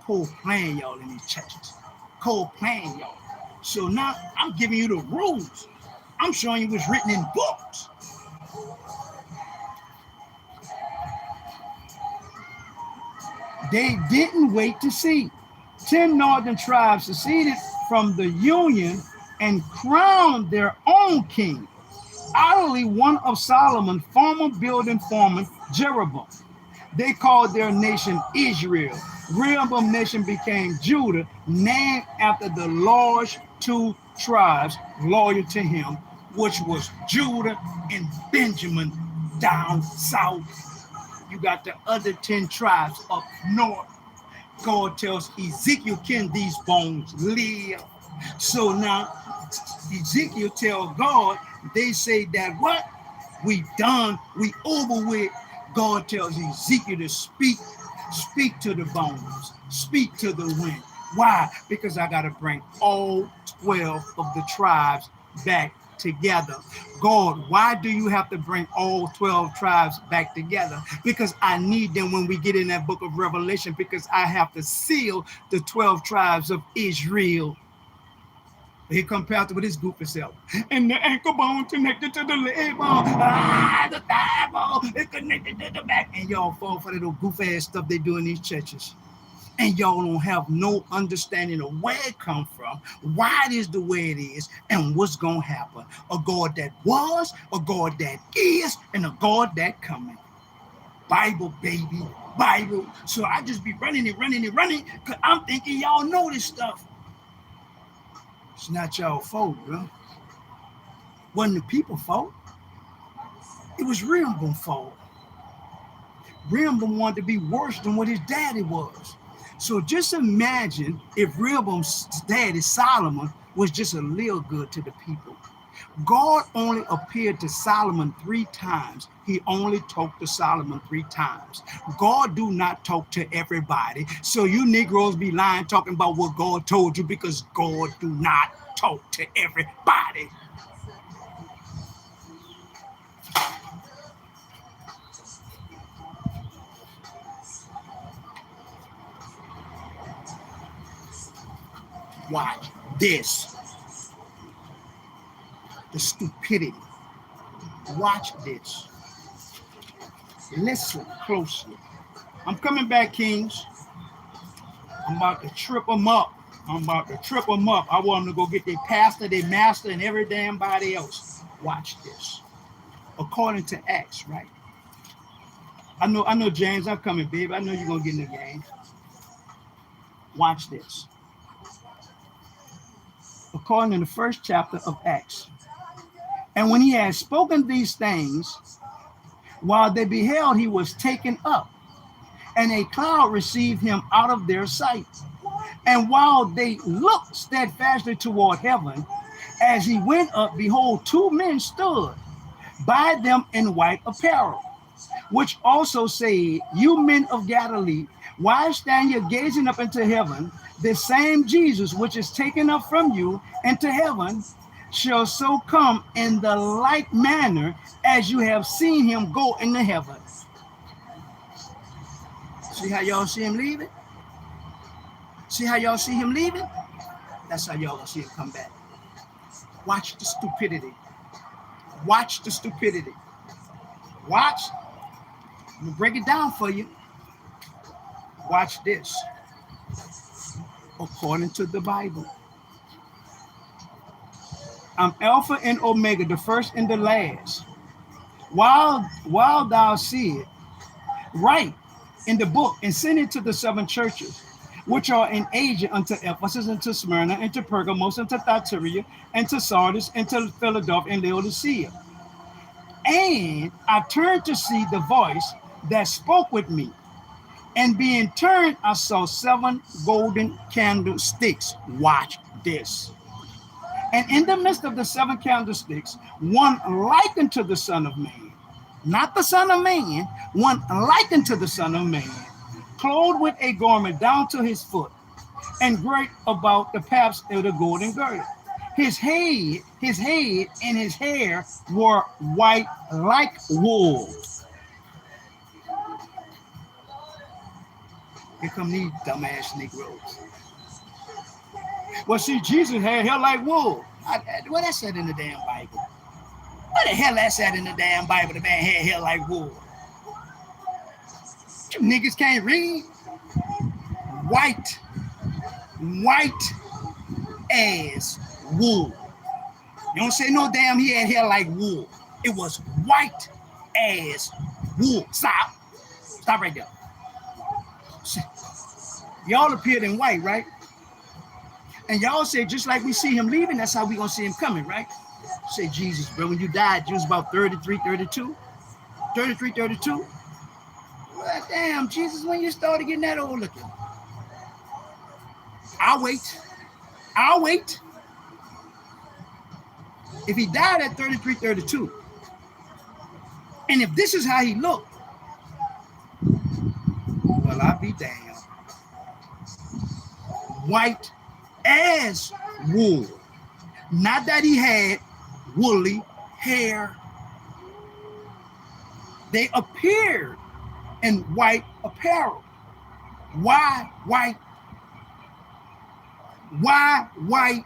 Cold playing y'all in these churches. Cold playing y'all. So now I'm giving you the rules. I'm showing you what's written in books. They didn't wait to see. 10 northern tribes seceded from the union and crowned their own king. Utterly one of Solomon's former building foreman, Jeroboam. They called their nation Israel. Rehoboam's nation became Judah, named after the Lord's two tribes loyal to him, which was Judah and Benjamin down south. You got the other 10 tribes up north. God tells Ezekiel, can these bones live? So now Ezekiel tells God, they say that what? We done, we over with. God tells Ezekiel to speak to the bones, speak to the wind. Why? Because I got to bring all 12 of the tribes back together. God, why do you have to bring all 12 tribes back together? Because I need them when we get in that book of Revelation, because I have to seal the 12 tribes of Israel. Here come Pastor with his goofy self. And the ankle bone connected to the leg bone. The thigh bone is connected to the back. And y'all fall for that little goofy ass stuff they do in these churches. And y'all don't have no understanding of where it come from, why it is the way it is, and what's going to happen. A God that was, a God that is, and a God that coming. Bible, baby, Bible. So I just be running, because I'm thinking y'all know this stuff. It's not y'all fault, bro. Wasn't the people fault. It was Rehoboam's fault. Rehoboam wanted to be worse than what his daddy was. So just imagine if Rehoboam's daddy, Solomon, was just a little good to the people. God only appeared to Solomon 3 times. He only talked to Solomon 3 times. God do not talk to everybody. So you Negroes be lying talking about what God told you, because God do not talk to everybody. Watch this. The stupidity. Watch this. Listen closely. I'm coming back, Kings. I'm about to trip them up. I want them to go get their pastor, their master, and every damn body else. Watch this. According to Acts, right? I know, James, I'm coming, baby. I know you're going to get in the game. Watch this. According to the first chapter of Acts. And when he had spoken these things, while they beheld, he was taken up, and a cloud received him out of their sight. And while they looked steadfastly toward heaven, as he went up, behold, 2 men stood by them in white apparel, which also said, you men of Galilee, why stand you gazing up into heaven? The same Jesus, which is taken up from you into heaven, shall so come in the like manner as you have seen him go into heaven. See how y'all see him leaving? See how y'all see him leaving? That's how y'all see him come back. Watch the stupidity. Watch the stupidity. Watch. I'm gonna break it down for you. Watch this. According to the Bible, I'm Alpha and Omega, the first and the last. While thou see it, write in the book and send it to the 7 churches, which are in Asia, unto Ephesus, and to Smyrna, and to Pergamos, and to Thyatira, and to Sardis, and to Philadelphia, and Laodicea. And I turned to see the voice that spoke with me. And being turned, I saw 7 golden candlesticks. Watch this. And in the midst of the seven candlesticks, one likened to the Son of Man, not the Son of Man, one likened to the Son of Man, clothed with a garment down to his foot, and girt about the paps of the golden girdle. His head and his hair were white like wool. Here come these dumbass Negroes. Well, see, Jesus had hair like wool. What that said in the damn Bible? What the hell that said in the damn Bible? The man had hair like wool. You niggas can't read. White as wool. You don't say no damn he had hair like wool. It was white as wool. Stop right there. Y'all appeared in white, right? And y'all say just like we see him leaving, that's how we gonna see him coming, right? Say, Jesus, bro, when you died, you was about 33, 32. Well, damn, Jesus, when you started getting that old looking. I'll wait. If he died at 33, 32, and if this is how he looked, well, I'll be damned. White as wool. Not that he had woolly hair. They appeared in white apparel. Why white? Why white?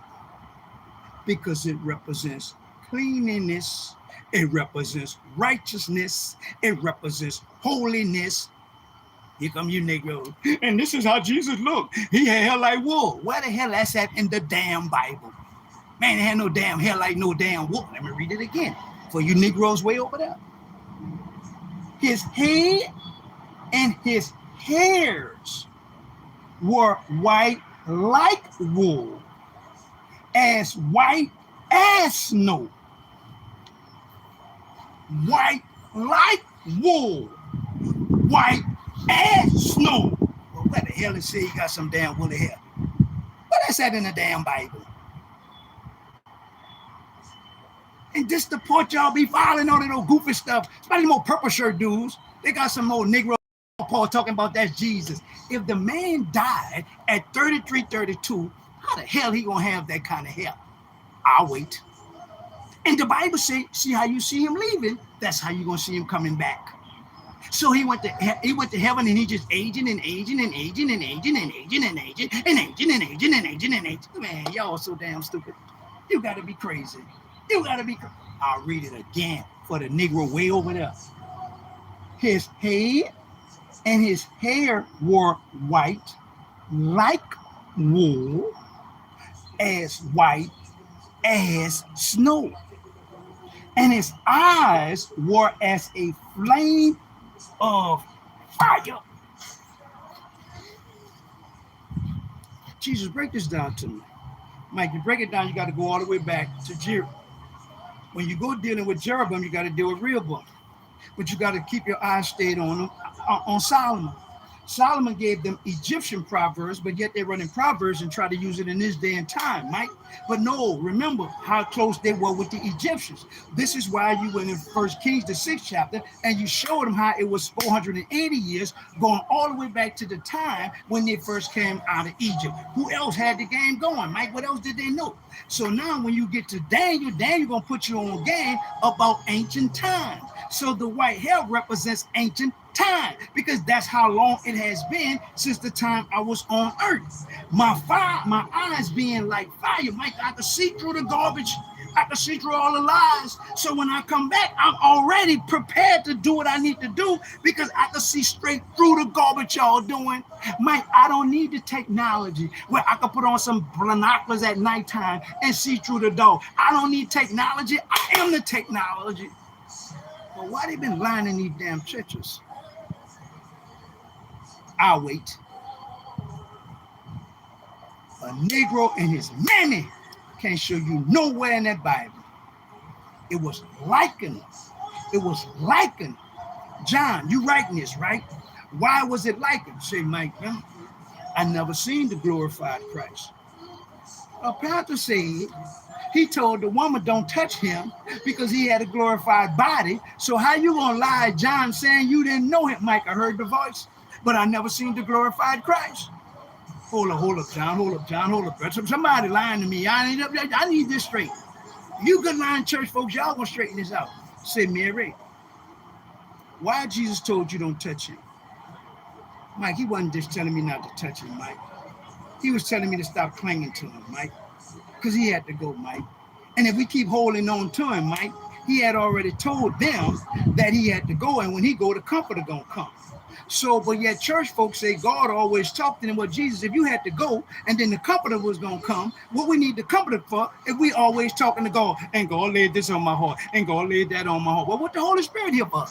Because it represents cleanliness, it represents righteousness, it represents holiness. Here come you Negroes. And this is how Jesus looked. He had hair like wool. Where the hell that's at in the damn Bible? Man, he had no damn hair like no damn wool. Let me read it again for you Negroes way over there. His head and his hairs were white like wool, as white as snow. White like wool. White as snow. Well, where the hell is he got some damn woolly hair? What is that in the damn Bible? And this the part y'all be filing all that old goofy stuff, especially more purple shirt dudes. They got some old Negro Paul talking about that's Jesus. If the man died at 33, 32, how the hell he gonna have that kind of hair? I'll wait. And the Bible say, see how you see him leaving, that's how you gonna see him coming back. So he went to heaven and he just aging and aging and aging and aging and aging and aging and aging and aging and aging and aging. Man, y'all so damn stupid. You gotta be crazy. You gotta be crazy. I'll read it again for the Negro way over there. His head and his hair were white like wool, as white as snow. And his eyes were as a flame of fire. Jesus, break this down to me. Mike, you break it down, you got to go all the way back to Jeroboam. When you go dealing with Jeroboam, you got to deal with Rehoboam. But you got to keep your eyes stayed on Solomon. Solomon gave them Egyptian proverbs, but yet they're running proverbs and try to use it in this day and time, Mike. But no, remember how close they were with the Egyptians. This is why you went in 1 Kings, the 6th chapter, and you showed them how it was 480 years, going all the way back to the time when they first came out of Egypt. Who else had the game going, Mike? What else did they know? So now when you get to Daniel going to put you on game about ancient times. So the white hair represents ancient time, because that's how long it has been since the time I was on earth. My eyes being like fire, Mike, I can see through the garbage. I can see through all the lies. So when I come back, I'm already prepared to do what I need to do, because I can see straight through the garbage y'all doing. Mike, I don't need the technology where I can put on some binoculars at nighttime and see through the door. I don't need technology. I am the technology. But why they been lying in these damn churches? I'll wait. A Negro and his mammy can't show you nowhere in that Bible. It was likened. It was likened. John, you writing this, right? Why was it likened? Say, Mike, I never seen the glorified Christ. A pastor said He told the woman don't touch him because he had a glorified body. So how you gonna lie, John, saying you didn't know him? Mike, I heard the voice, but I never seen the glorified Christ. Hold up, John, hold up. Somebody lying to me. I need this straight. You good lying church folks, y'all gonna straighten this out. Say, Mary, why Jesus told you don't touch him? Mike, he wasn't just telling me not to touch him, Mike. He was telling me to stop clinging to him, Mike, because he had to go, Mike. And if we keep holding on to him, Mike, he had already told them that he had to go, and when he go, the comforter gonna come. So, but yet church folks say God always talked to them. Well, Jesus, if you had to go and then the comforter was going to come, what we need the comforter for if we always talking to God, and God laid this on my heart, and God laid that on my heart. Well, what the Holy Spirit here for?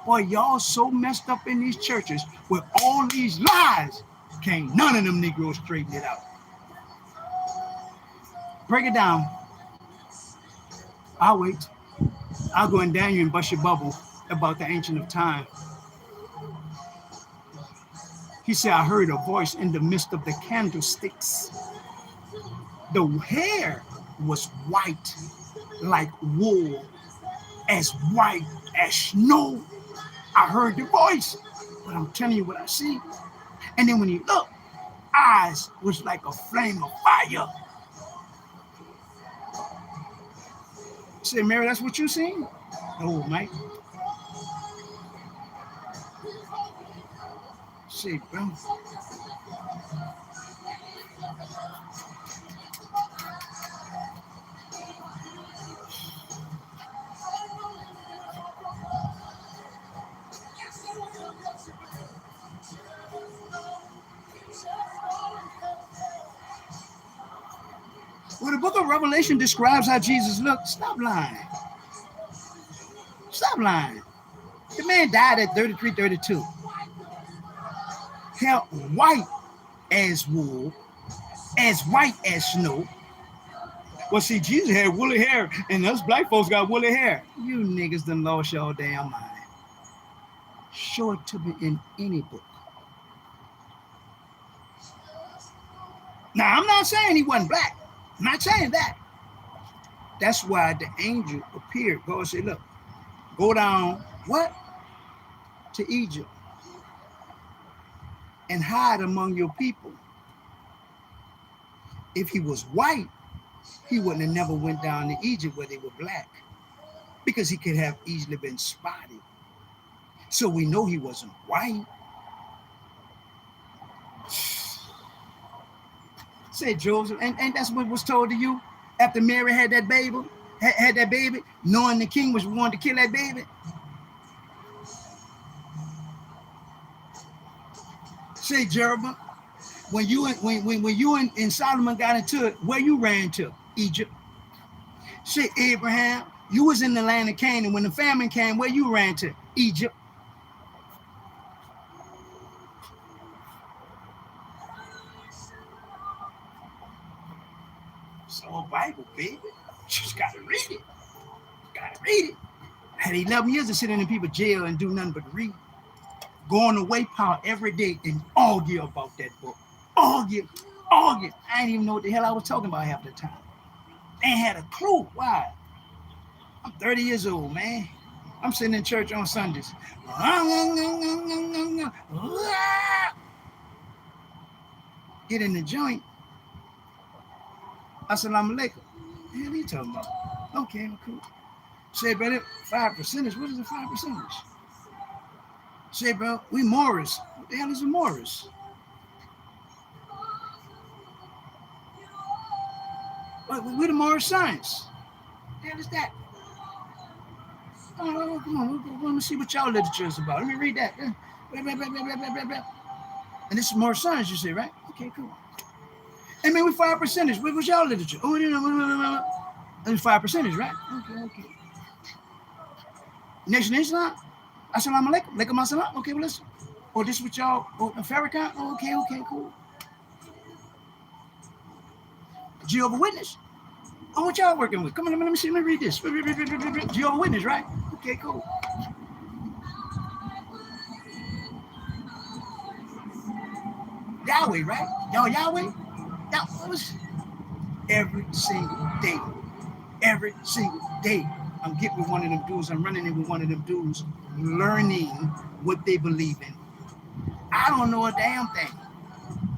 Boy, y'all so messed up in these churches with all these lies. Can't none of them Negroes straighten it out. Break it down. I'll wait. I'll go in Daniel and bust your bubble about the Ancient of Time. He said, I heard a voice in the midst of the candlesticks. The hair was white like wool, as white as snow. I heard the voice, but I'm telling you what I see. And then when he looked, eyes was like a flame of fire. Say, Mary, that's what you seen? Oh, Mike. Say, bro. Well, the book of Revelation describes how Jesus looked. Stop lying. Stop lying. The man died at 33, 32. Hair white as wool, as white as snow. Well, see, Jesus had woolly hair, and us black folks got woolly hair. You niggas done lost y'all damn mind. Show it to me in any book. Now, I'm not saying he wasn't black. I'm not saying that. That's why the angel appeared. God said, look, go down, what? To Egypt. And hide among your people. If he was white, he wouldn't have never went down to Egypt where they were black, because he could have easily been spotted. So we know he wasn't white. Said Joseph, and that's what was told to you after Mary had that baby, knowing the king was wanting to kill that baby. Say, Jeroboam, when you and Solomon got into it, where you ran to? Egypt. Say, Abraham, you was in the land of Canaan. When the famine came, where you ran to? Egypt. It's all Bible, baby. You just gotta read it. Gotta read it. I had 11 years to sit in people's jail and do nothing but read. Go on the wait pile every day and argue about that book. Argue. I didn't even know what the hell I was talking about half the time. I ain't had a clue. Why? I'm 30 years old, man. I'm sitting in church on Sundays. Get in the joint. Assalamu alaikum. What are you talking about? Okay, cool. Say, brother, 5%. What is a 5%? Say, bro, we Morris. What the hell is a Morris? We're the Morris Science. What the hell is that? Oh, come on. Let me see what y'all literature is about. Let me read that. And this is Morris Science, you say, right? Okay, cool. Hey, man, we 5%. What was y'all literature? Oh, no. It's 5%, right? Okay. Nation of Islam? Assalamu alaikum. Alaikum assalam. Okay, well, listen. Oh, this is what y'all, Farrakhan? Oh, okay, cool. Jehovah's Witness? Oh, what y'all working with? Come on, let me see. Let me read this. Jehovah's Witness, right? Okay, cool. Yahweh, right? Y'all Yahweh? What was... every single day. Every single day. I'm getting with one of them dudes. I'm running in with one of them dudes, learning what they believe in. I don't know a damn thing.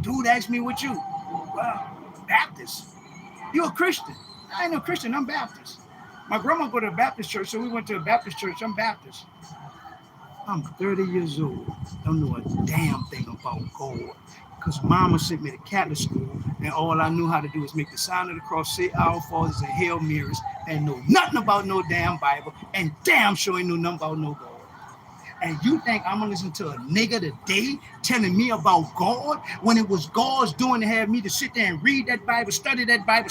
Dude asked me what you. Well, Baptist. You a Christian? I ain't no Christian. I'm Baptist. My grandma go to a Baptist church, so we went to a Baptist church. I'm Baptist. I'm 30 years old. Don't know a damn thing about God. Because mama sent me to Catholic school, and all I knew how to do was make the sign of the cross, say Our Fathers and Hail Marys, and know nothing about no damn Bible, and damn sure ain't know nothing about no God. And you think I'm gonna listen to a nigga today telling me about God when it was God's doing to have me to sit there and read that Bible, study that Bible,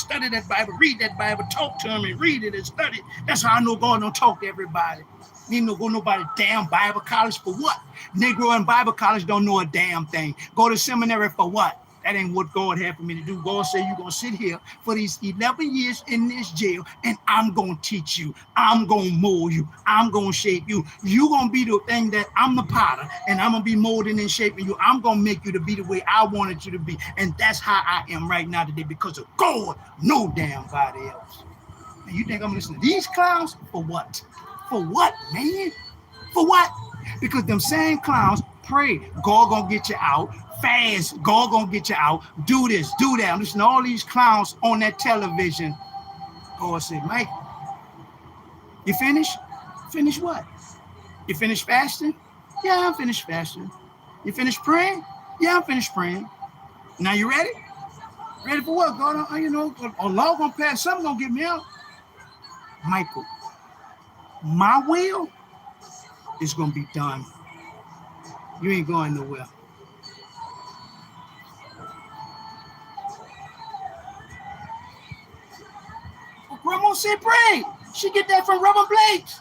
read that Bible, talk to him and read it and study it. That's how I know God don't talk to everybody. Need no go nobody damn Bible college for what? Negro in Bible college don't know a damn thing. Go to seminary for what? That ain't what God had for me to do. God said you're going to sit here for these 11 years in this jail, and I'm going to teach you. I'm going to mold you. I'm going to shape you. You're going to be the thing that I'm the potter, and I'm going to be molding and shaping you. I'm going to make you to be the way I wanted you to be. And that's how I am right now today because of God, no damn body else. And you think I'm listening to these clowns? For what? For what, man? For what? Because them same clowns pray, God gonna get you out. Fast, God gonna get you out. Do this, do that. I'm listening to all these clowns on that television. God said, Mike, you finished? Finish what? You finished fasting? Yeah, I'm finished fasting. You finished praying? Yeah, I'm finished praying. Now you ready? Ready for what? God, you know, Allah gonna pass, something gonna get me out. Michael, my will is gonna be done. You ain't going nowhere. Well, Grandma said pray. She get that from Reverend Blakes.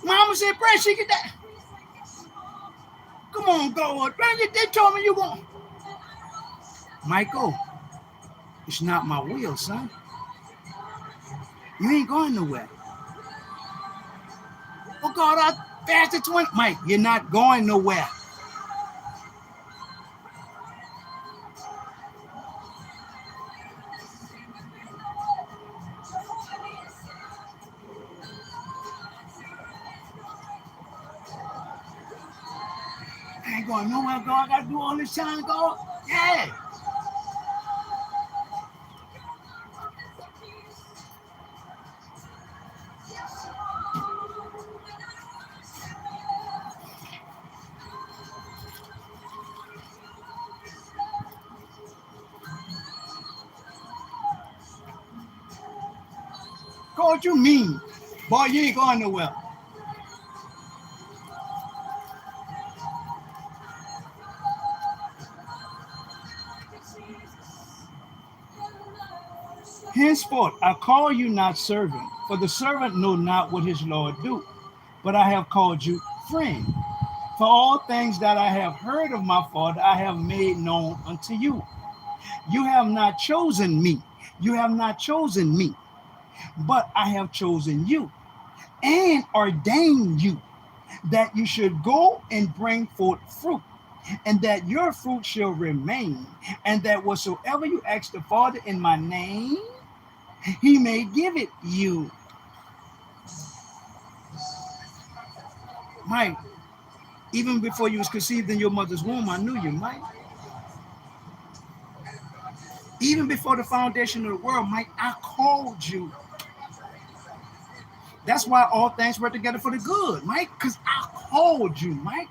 Mama said pray. She get that. Come on, God. They told me you going. Michael, it's not my will, son. You ain't going nowhere. Oh, God, I fasted 20. Mike, you're not going nowhere. I ain't going nowhere, God. I got to do all this time, God. Yeah. God, what you mean? Boy, you ain't going nowhere. Henceforth, I call you not servant, for the servant know not what his Lord do, but I have called you friend. For all things that I have heard of my Father, I have made known unto you. You have not chosen me. You have not chosen me, but I have chosen you and ordained you that you should go and bring forth fruit, and that your fruit shall remain, and that whatsoever you ask the Father in my name, he may give it you. Mike, even before you was conceived in your mother's womb, I knew you, Mike. Even before the foundation of the world, Mike, I called you. That's why all things work together for the good, Mike, because I called you, Mike.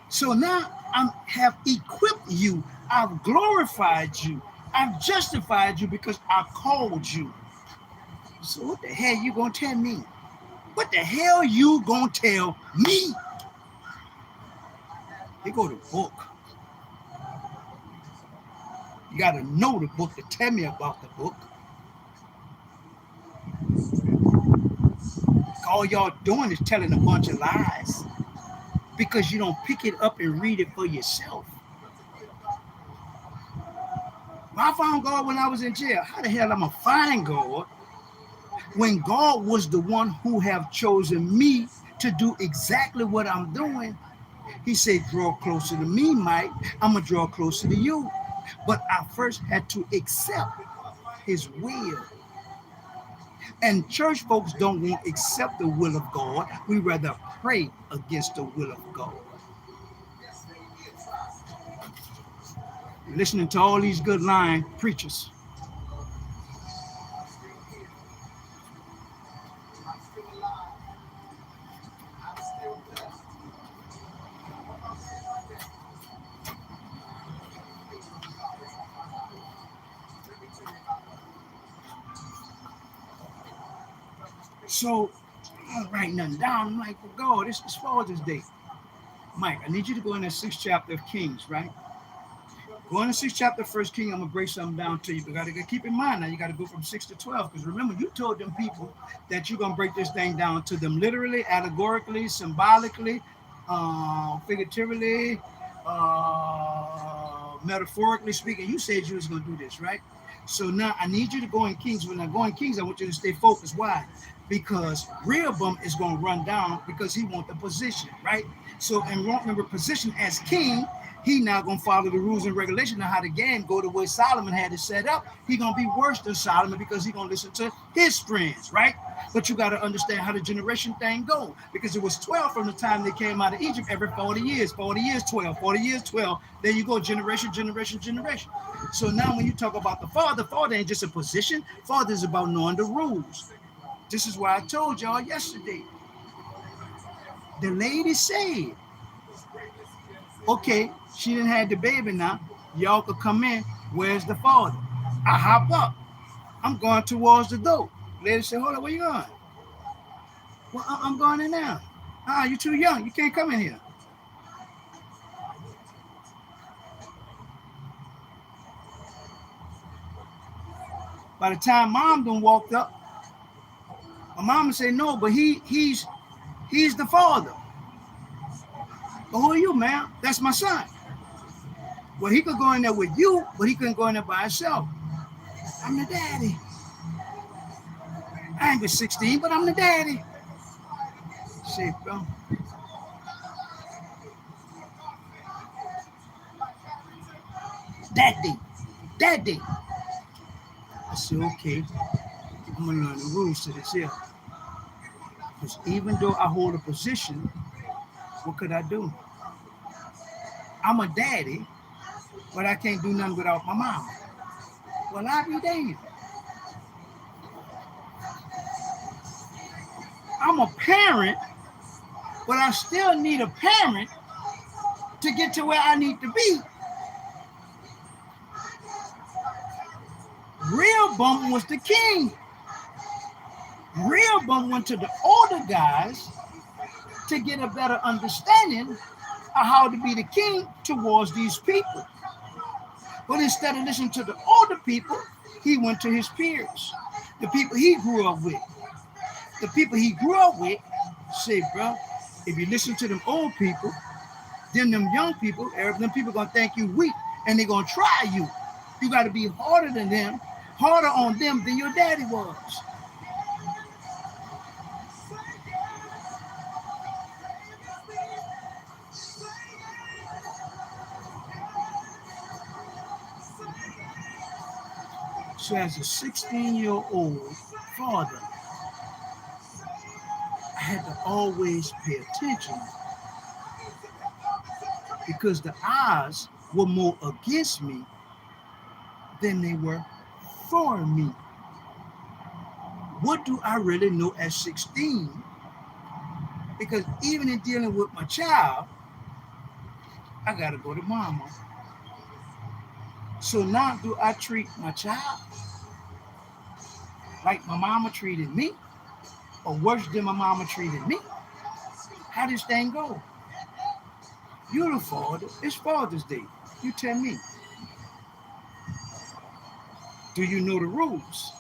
So now I have equipped you. I've glorified you. I've justified you because I called you. So what the hell you gonna tell me? What the hell you gonna tell me? Here go the book. You gotta know the book to tell me about the book. All y'all doing is telling a bunch of lies because you don't pick it up and read it for yourself. I found God when I was in jail. How the hell am I find God when God was the one who have chosen me to do exactly what I'm doing? He said, draw closer to me, Mike. I'm going to draw closer to you. But I first had to accept his will. And church folks don't want to accept the will of God. We rather pray against the will of God. Listening to all these good line preachers. So I was writing nothing down. I'm like, well, God, this is Father's Day. Mike, I need you to go in that 6th chapter of Kings, right? Go in the 6th chapter of 1st King. I'm going to break something down to you. But you got to keep in mind now, you got to go from 6 to 12. Because remember, you told them people that you're going to break this thing down to them literally, allegorically, symbolically, figuratively, metaphorically speaking. You said you was going to do this, right? So now I need you to go in Kings. When I go in Kings, I want you to stay focused. Why? Because Rehoboam is going to run down because he wants the position, right? So, and remember, position as king, he now going to follow the rules and regulations of how the game go the way Solomon had it set up. He going to be worse than Solomon because he going to listen to his friends, right? But you got to understand how the generation thing go, because it was 12 from the time they came out of Egypt every 40 years. 40 years, 12. 40 years, 12. There you go, generation, generation, generation. So now when you talk about the father ain't just a position. Father is about knowing the rules. This is why I told y'all yesterday. The lady said, okay, she didn't have the baby now. Y'all could come in. Where's the father? I hop up. I'm going towards the door. Lady said, hold on, where you going? Well, I'm going in now. You're too young. You can't come in here. By the time mom done walked up, my mama said, no, but he's the father. But who are you, ma'am? That's my son. Well, he could go in there with you, but he couldn't go in there by himself. I'm the daddy. I ain't been 16, but I'm the daddy. Say, bro. Daddy. I said, okay, I'm gonna learn the rules to this here. Because even though I hold a position, what could I do? I'm a daddy, but I can't do nothing without my mom. Well, I'll be damned. I'm a parent, but I still need a parent to get to where I need to be. Rehoboam was the king. Rehoboam went to the older guys to get a better understanding of how to be the king towards these people. But instead of listening to the older people, he went to his peers, the people he grew up with. The people he grew up with say, bro, if you listen to them old people, then them young people, them people gonna think you weak and they're gonna try you. You gotta be harder than them, harder on them than your daddy was. So as a 16-year-old father, I had to always pay attention because the odds were more against me than they were for me. What do I really know at 16? Because even in dealing with my child, I gotta go to mama. So now do I treat my child like my mama treated me, or worse than my mama treated me? How does this thing go? You're the father. It's Father's Day. You tell me. Do you know the rules?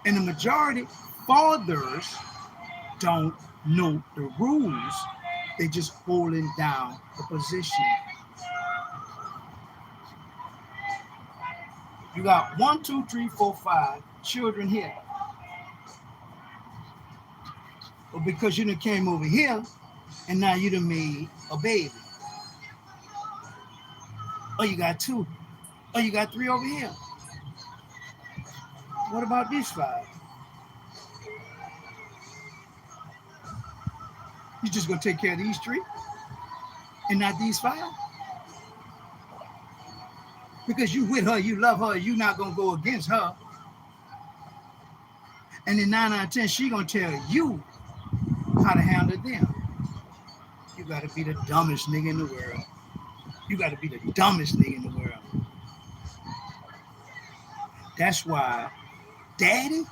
And the majority fathers don't know the rules. They just holding down a position. You got 1, 2, 3, 4, 5 children here. But because you done came over here and now you done made a baby. Oh, you got 2. Oh, you got 3 over here. What about these 5? You just gonna take care of these 3 and not these 5? Because you with her, you love her, you not gonna go against her. And then 9 out of 10, she gonna tell you how to handle them. You gotta be the dumbest nigga in the world. You gotta be the dumbest nigga in the world. That's why Daddy,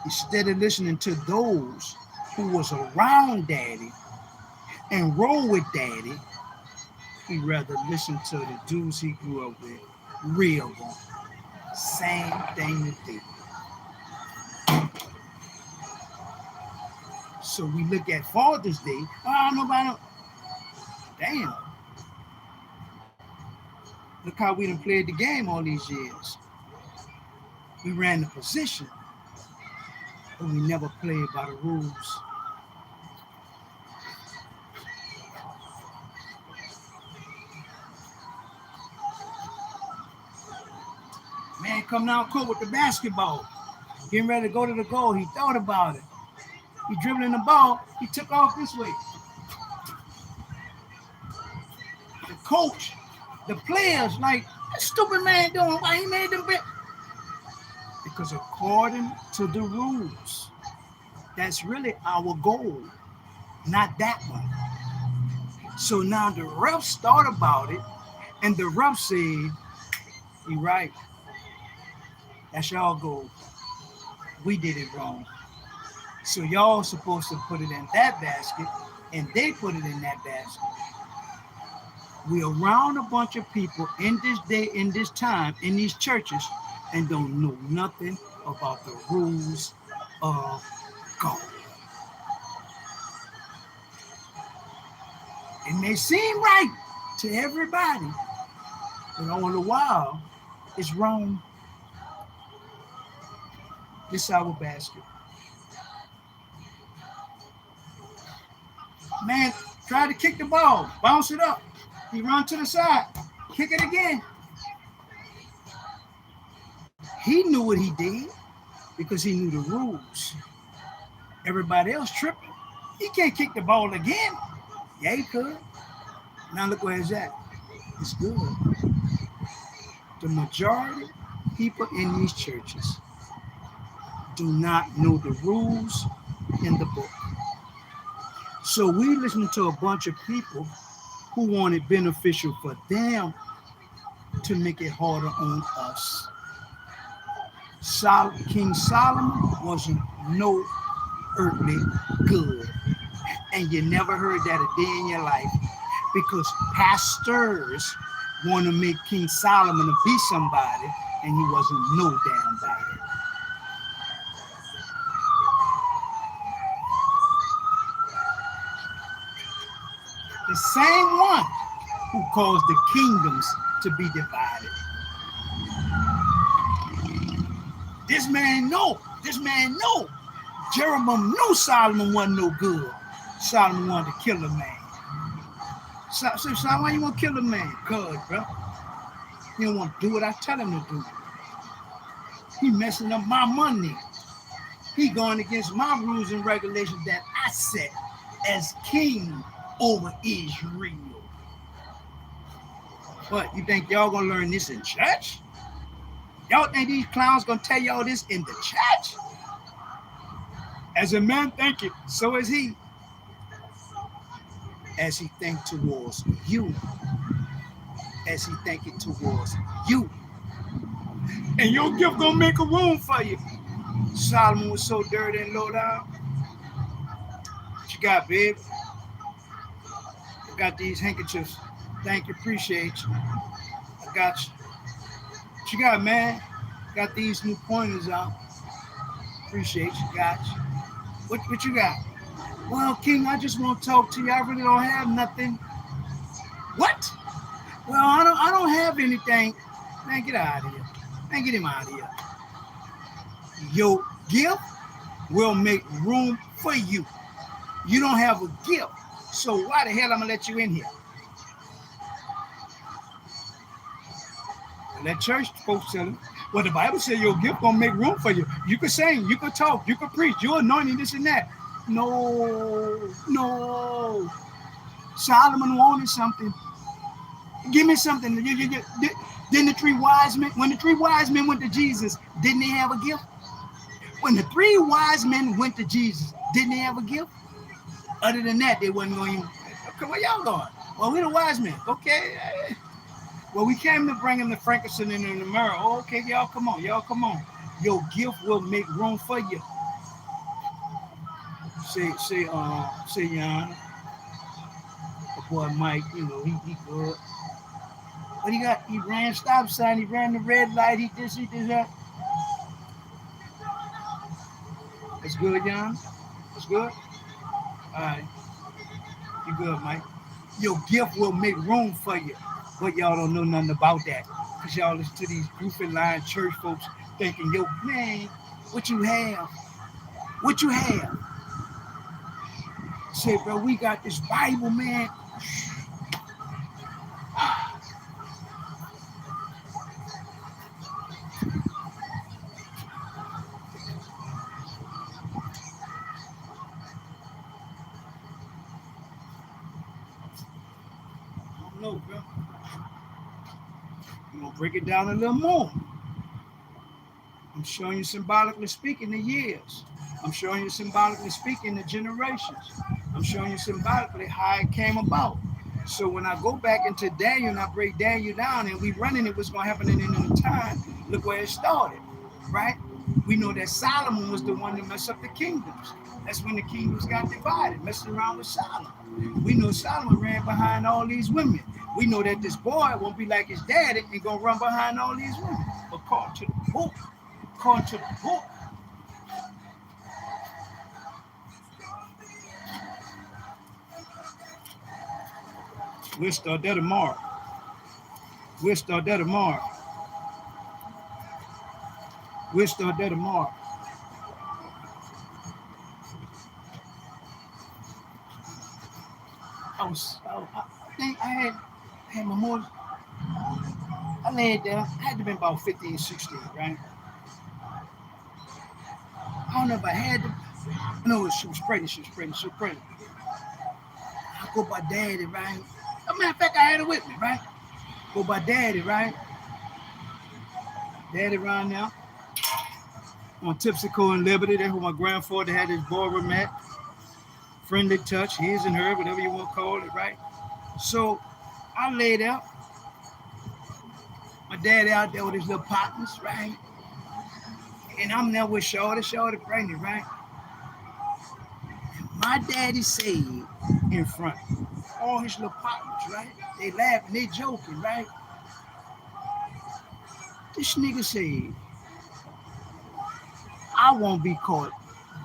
instead of listening to those who was around Daddy and roll with Daddy, he'd rather listen to the dudes he grew up with, real one. Same thing today. So we look at Father's Day. Oh, nobody. Damn. Look how we done played the game all these years. We ran the position, but we never played by the rules. Man coming out court with the basketball, getting ready to go to the goal. He thought about it. He dribbling the ball. He took off this way. The coach, the players, like, that stupid man doing? Why he made them bet? Because according to the rules, that's really our goal, not that one. So now the refs thought about it, and the ref said, "You're right. That's y'all goal. We did it wrong. So y'all supposed to put it in that basket, and they put it in that basket." We around a bunch of people in this day, in this time, in these churches, and don't know nothing about the rules of God. It may seem right to everybody, but all the while, it's wrong. This is our basket. Man, try to kick the ball, bounce it up. He run to the side, kick it again. He knew what he did because he knew the rules. Everybody else tripping. He can't kick the ball again. Yeah, he could. Now look where it's at. It's good. The majority of people in these churches do not know the rules in the book. So we listening to a bunch of people who want it beneficial for them to make it harder on us. King Solomon wasn't no earthly good. And you never heard that a day in your life because pastors want to make King Solomon to be somebody, and he wasn't no damn body. The same one who caused the kingdoms to be divided. This man know. Jeroboam knew Solomon wasn't no good. Solomon wanted to kill a man. So why you want to kill a man? Cuz, bro. He don't want to do what I tell him to do. He messing up my money. He going against my rules and regulations that I set as king over Israel. What, you think y'all gonna learn this in church? Y'all think these clowns gonna tell y'all this in the church? As a man think it, so is he. As he think towards you. As he think it towards you. And your gift gonna make a room for you. Solomon was so dirty and low down. What you got, babe? I got these handkerchiefs. Thank you, appreciate you. I got you. What you got, man? Got these new pointers out. Appreciate you, got you. What you got? Well, King, I just want to talk to you. I really don't have nothing. What? Well, I don't have anything. Man, get out of here. Man, get him out of here. Your gift will make room for you. You don't have a gift. So why the hell I'm going to let you in here? Let church folks tell him. Well, the Bible says your gift gonna make room for you. You can sing, you can talk, you can preach, you're anointing this and that. No, no. Solomon wanted something. Give me something. Then the three wise men, when the three wise men went to Jesus, didn't they have a gift? When the three wise men went to Jesus, didn't they have a gift? Other than that, they wasn't going. Okay, where y'all going? Well, we the wise men. Okay. Well, we came to bring him the frankincense and the myrrh. Oh, okay, y'all come on. Y'all come on. Your gift will make room for you. Say, Jan, the boy Mike, he good. But he ran stop sign, he ran the red light, he did that. That's good, Jan. That's good. All right, you good, Mike. Your gift will make room for you. But y'all don't know nothing about that. Because y'all listen to these goofy line church folks thinking, yo, man, what you have? What you have? Say, bro, we got this Bible, man. I don't know, bro. I'm going to break it down a little more. I'm showing you symbolically speaking the years. I'm showing you symbolically speaking the generations. I'm showing you symbolically how it came about. So when I go back into Daniel and I break Daniel down and we running it, what's going to happen in the time, look where it started, right? We know that Solomon was the one that messed up the kingdoms. That's when the kingdoms got divided, messing around with Solomon. We know Solomon ran behind all these women. We know that this boy won't be like his daddy and going to run behind all these women. According to the book, according to the book, we'll start that tomorrow. We'll start that tomorrow. We'll start that tomorrow. I think I had my more. I laid there. I had to be about 15, 16, right? I don't know if I had to. No, she was pregnant. She was pregnant. She was pregnant. I go by daddy, right? As a matter of fact, I had it with me, right? Go by daddy, right? Daddy around now. On Tipsico and Liberty, that's where my grandfather had his ballroom at. Friendly touch, his and her, whatever you want to call it, right? So I laid out. My daddy out there with his little partners, right? And I'm there with Shorty pregnant, right? My daddy said in front, all his little partners, right? They laughing, they joking, right? This nigga said, I won't be caught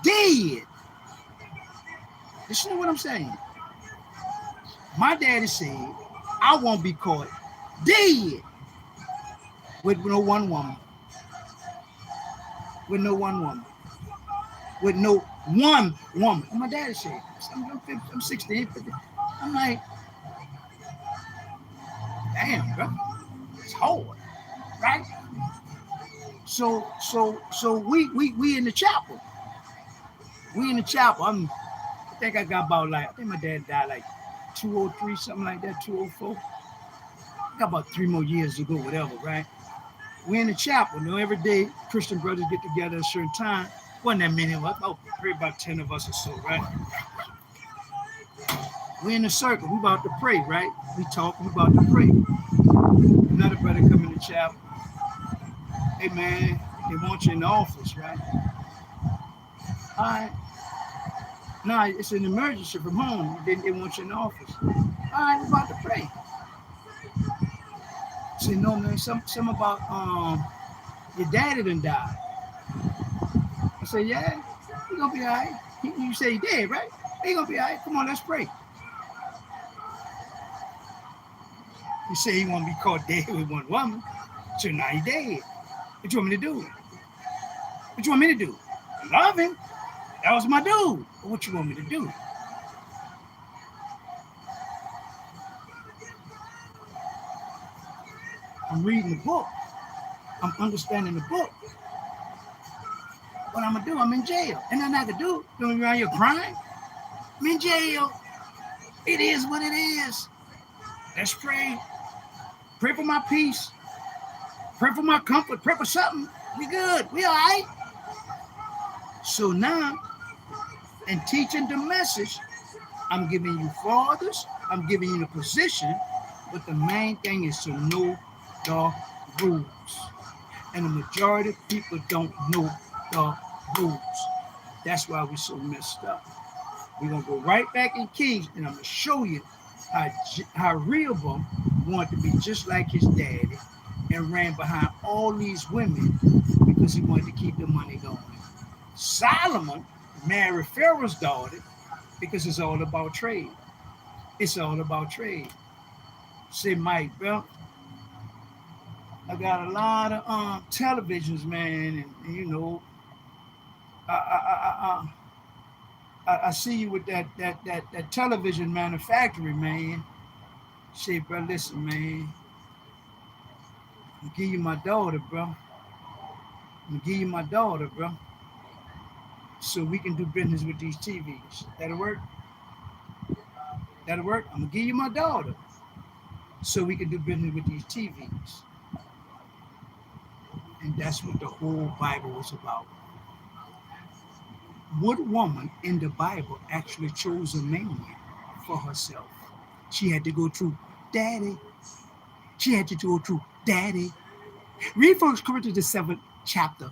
dead. Listen to what I'm saying. My daddy said, I won't be caught dead with no one woman. With no one woman. With no one woman. My daddy said, I'm 16, 50. I'm like, damn, bro. It's hard, right? So we in the chapel. We in the chapel. I think I got about I think my dad died like 203, something like that, 204. I got about 3 more years to go, whatever, right? We in the chapel. Every day Christian brothers get together at a certain time. Wasn't that many of us, about 10 of us or so, right? We in the circle. We about to pray, right? We talking, we about to pray. Another brother come in the chapel. Hey, man, they want you in the office, right? All right. No, it's an emergency from home. They want you in the office. All right, we're about to pray. Say, no, man, some about your daddy done died. I say, yeah, he gonna be all right. You say he dead, right? He gonna be all right. Come on, let's pray. You say he want to be caught dead with one woman. So now he dead. What you want me to do? What you want me to do? Love him. That was my dude. But what you want me to do? I'm reading the book. I'm understanding the book. What I'm gonna do? I'm in jail. And nothing I can do. Doing around here crying. I'm in jail. It is what it is. Let's pray. Pray for my peace. Pray for my comfort. Pray for something. We good. We all right. So now, in teaching the message, I'm giving you fathers. I'm giving you the position. But the main thing is to know the rules. And the majority of people don't know the rules. That's why we're so messed up. We're going to go right back in Kings, and I'm going to show you how Rehoboam wanted to be just like his daddy and ran behind all these women because he wanted to keep the money going. Solomon married Pharaoh's daughter because it's all about trade. It's all about trade. Say, Mike, bro, I got a lot of televisions, man, and you know, I see you with that television manufacturing, man. Say, bro, listen, man, I'm gonna give you my daughter, bro. I'm gonna give you my daughter, bro, so we can do business with these TVs. That'll work. That'll work. I'm gonna give you my daughter, so we can do business with these TVs. And that's what the whole Bible was about. What woman in the Bible actually chose a man for herself? She had to go through daddy. She had to go through daddy. Read 1 Corinthians the 7th chapter.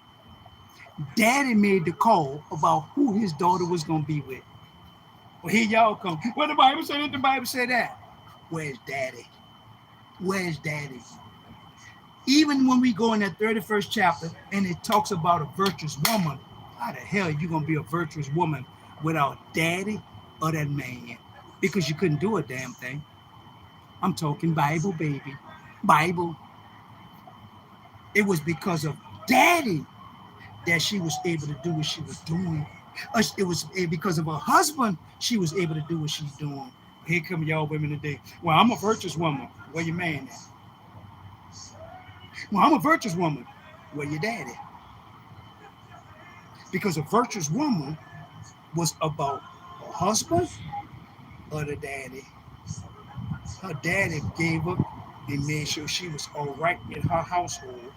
Daddy made the call about who his daughter was going to be with. Well, here y'all come. Well, the Bible said it, the Bible said that. Where's daddy? Where's daddy? Even when we go in that 31st chapter and it talks about a virtuous woman, how the hell are you going to be a virtuous woman without daddy or that man? Because you couldn't do a damn thing. I'm talking Bible, baby. Bible. It was because of daddy that she was able to do what she was doing. It was because of her husband she was able to do what she's doing. Here come y'all women today. Well, I'm a virtuous woman. Where your man at? Well, I'm a virtuous woman. Where your daddy? Because a virtuous woman was about her husband or the daddy. Her daddy gave up and made sure she was all right in her household,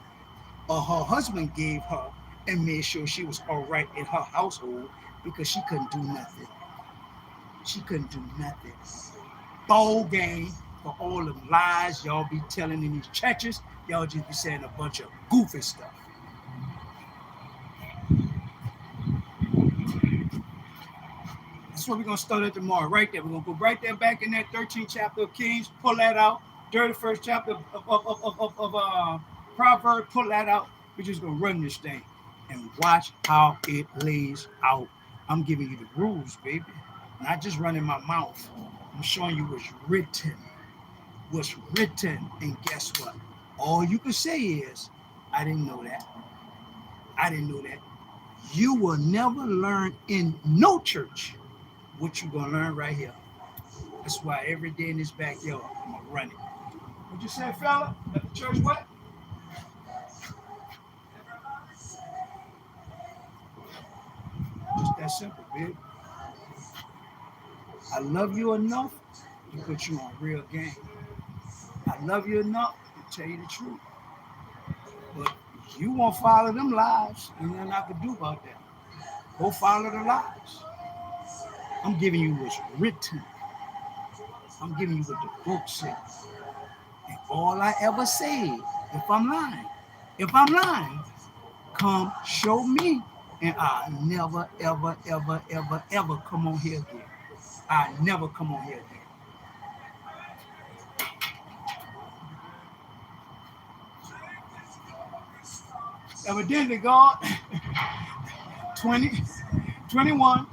or her husband gave her and made sure she was all right in her household because she couldn't do nothing. She couldn't do nothing. Ball game for all the lies y'all be telling in these churches. Y'all just be saying a bunch of goofy stuff. That's what we're going to start at tomorrow, right there. We're going to go right there back in that 13th chapter of Kings, pull that out. 31st chapter of Proverbs, pull that out. We're just going to run this thing and watch how it lays out. I'm giving you the rules, baby. Not just running my mouth. I'm showing you what's written. What's written. And guess what? All you can say is, I didn't know that. I didn't know that. You will never learn in no church what you're going to learn right here. That's why every day in this backyard, I'm going to run it. What you say, fella? At the church what? Just that simple, baby. I love you enough to put you on real game. I love you enough to tell you the truth. But you won't follow them lies, and nothing I can do about that. Go follow the lies. I'm giving you what's written. I'm giving you what the book says. And all I ever say, if I'm lying, come show me, and I'll never, ever, ever, ever, ever come on here again. I'll never come on here again. Evidently, God, 20, 21,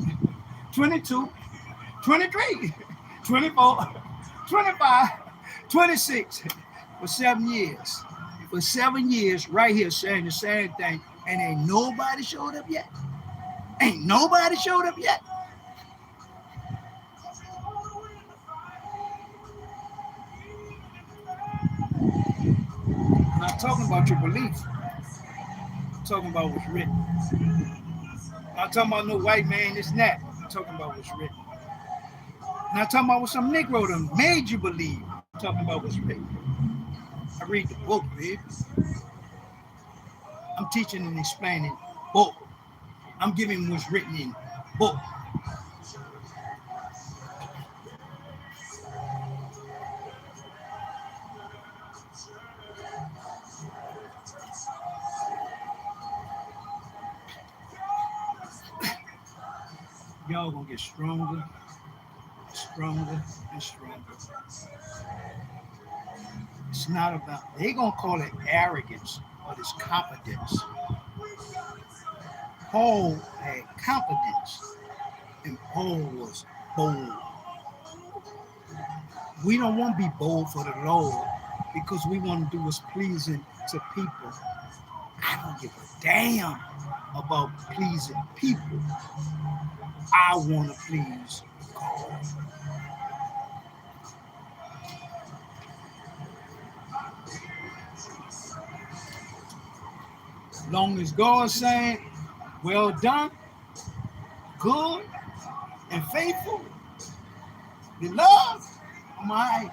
22, 23, 24, 25, 26, for 7 years. For 7 years, right here saying the same thing, and ain't nobody showed up yet. Ain't nobody showed up yet. I'm not talking about your belief. talking about what's written. I'm not talking about no white man, it's not. I'm talking about what's written. I'm not talking about what some Negro done made you believe. I'm talking about what's written. I read the book, baby. I'm teaching and explaining book. I'm giving what's written in book. Y'all gonna get stronger, stronger, and stronger. It's not about, they gonna call it arrogance, but it's confidence. Paul had confidence, and Paul was bold. We don't want to be bold for the Lord because we want to do what's pleasing to people. I don't give a damn about pleasing people. I want to please God. As long as God's saying, well done, good, and faithful, beloved, I'm all right.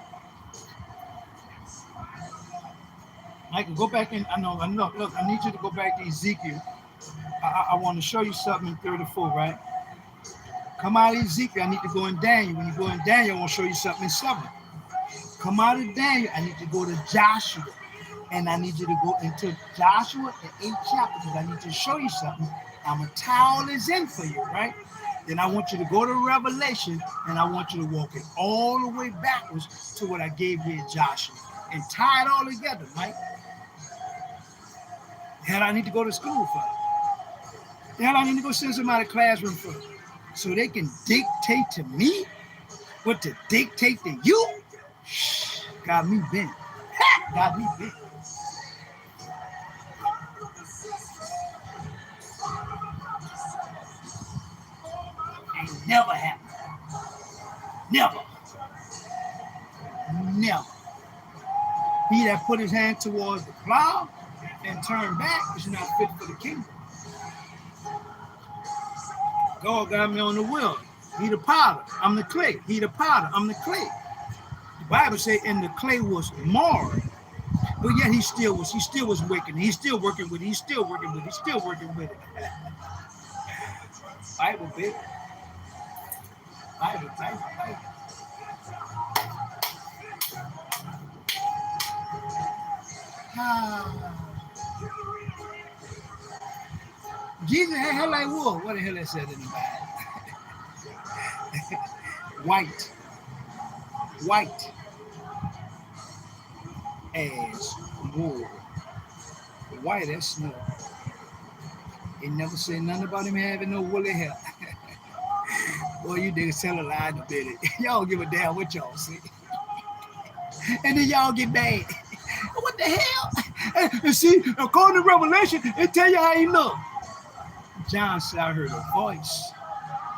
I can go back in. I know. Look, I need you to go back to Ezekiel. I want to show you something in 34, right? Come out of Ezekiel. I need to go in Daniel. When you go in Daniel, I want to show you something in 7. Come out of Daniel. I need to go to Joshua. And I need you to go into Joshua, the 8th chapter, because I need to show you something. I'm going to tie all this in for you, right? Then I want you to go to Revelation, and I want you to walk it all the way backwards to what I gave you in Joshua. And tie it all together, Mike. Hell, I need to go to school for it. Hell, I need to go send somebody to the classroom for it. So they can dictate to me what to dictate to you? Got me bent. Got me bent. Ain't never happened. Never. Never. He that put his hand towards the plow and turn back is not fit for the kingdom. God got me on the wheel. He the potter. I'm the clay. He the potter. I'm the clay. The Bible says, and the clay was marred. But yet he still was working. He's still working with it. He's still working with it. He's still working with it. Bible, baby. Bible. Jesus had hair like wool. What the hell that said in the Bible? White as wool. White as snow. It never said nothing about him having no woolly hair. Boy, you niggas tell a lie to bit it. Y'all don't give a damn what y'all say. And then y'all get mad. What the hell? And see, according to Revelation, it tell you how he look. John said, I heard a voice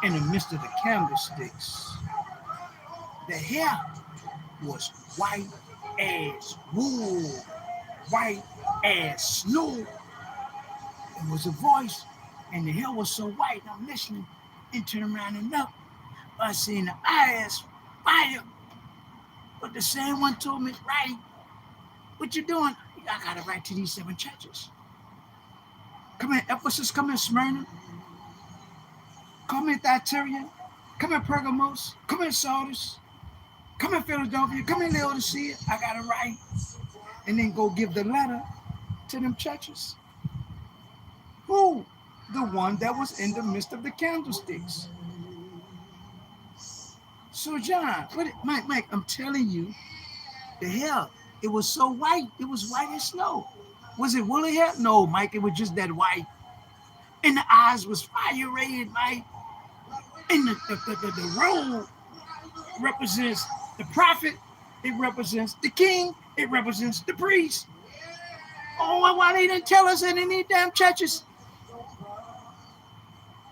in the midst of the candlesticks. The hair was white as wool, white as snow. It was a voice, and the hair was so white. I'm listening and turn around and look. I seen the eyes fire. But the same one told me, right, what you doing? I got to write to these 7 churches. Come in Ephesus, come in Smyrna, come in Thyatira, come in Pergamos, come in Sardis, come in Philadelphia, come in Laodicea. I got to write. And then go give the letter to them churches. Who? The one that was in the midst of the candlesticks. So John, Mike, I'm telling you, the hair, it was so white. It was white as snow. Was it woolly hair? No, Mike, it was just that white. And the eyes was fire red, Mike. And the robe represents the prophet. It represents the king. It represents the priest. Oh, why they didn't tell us in any damn churches?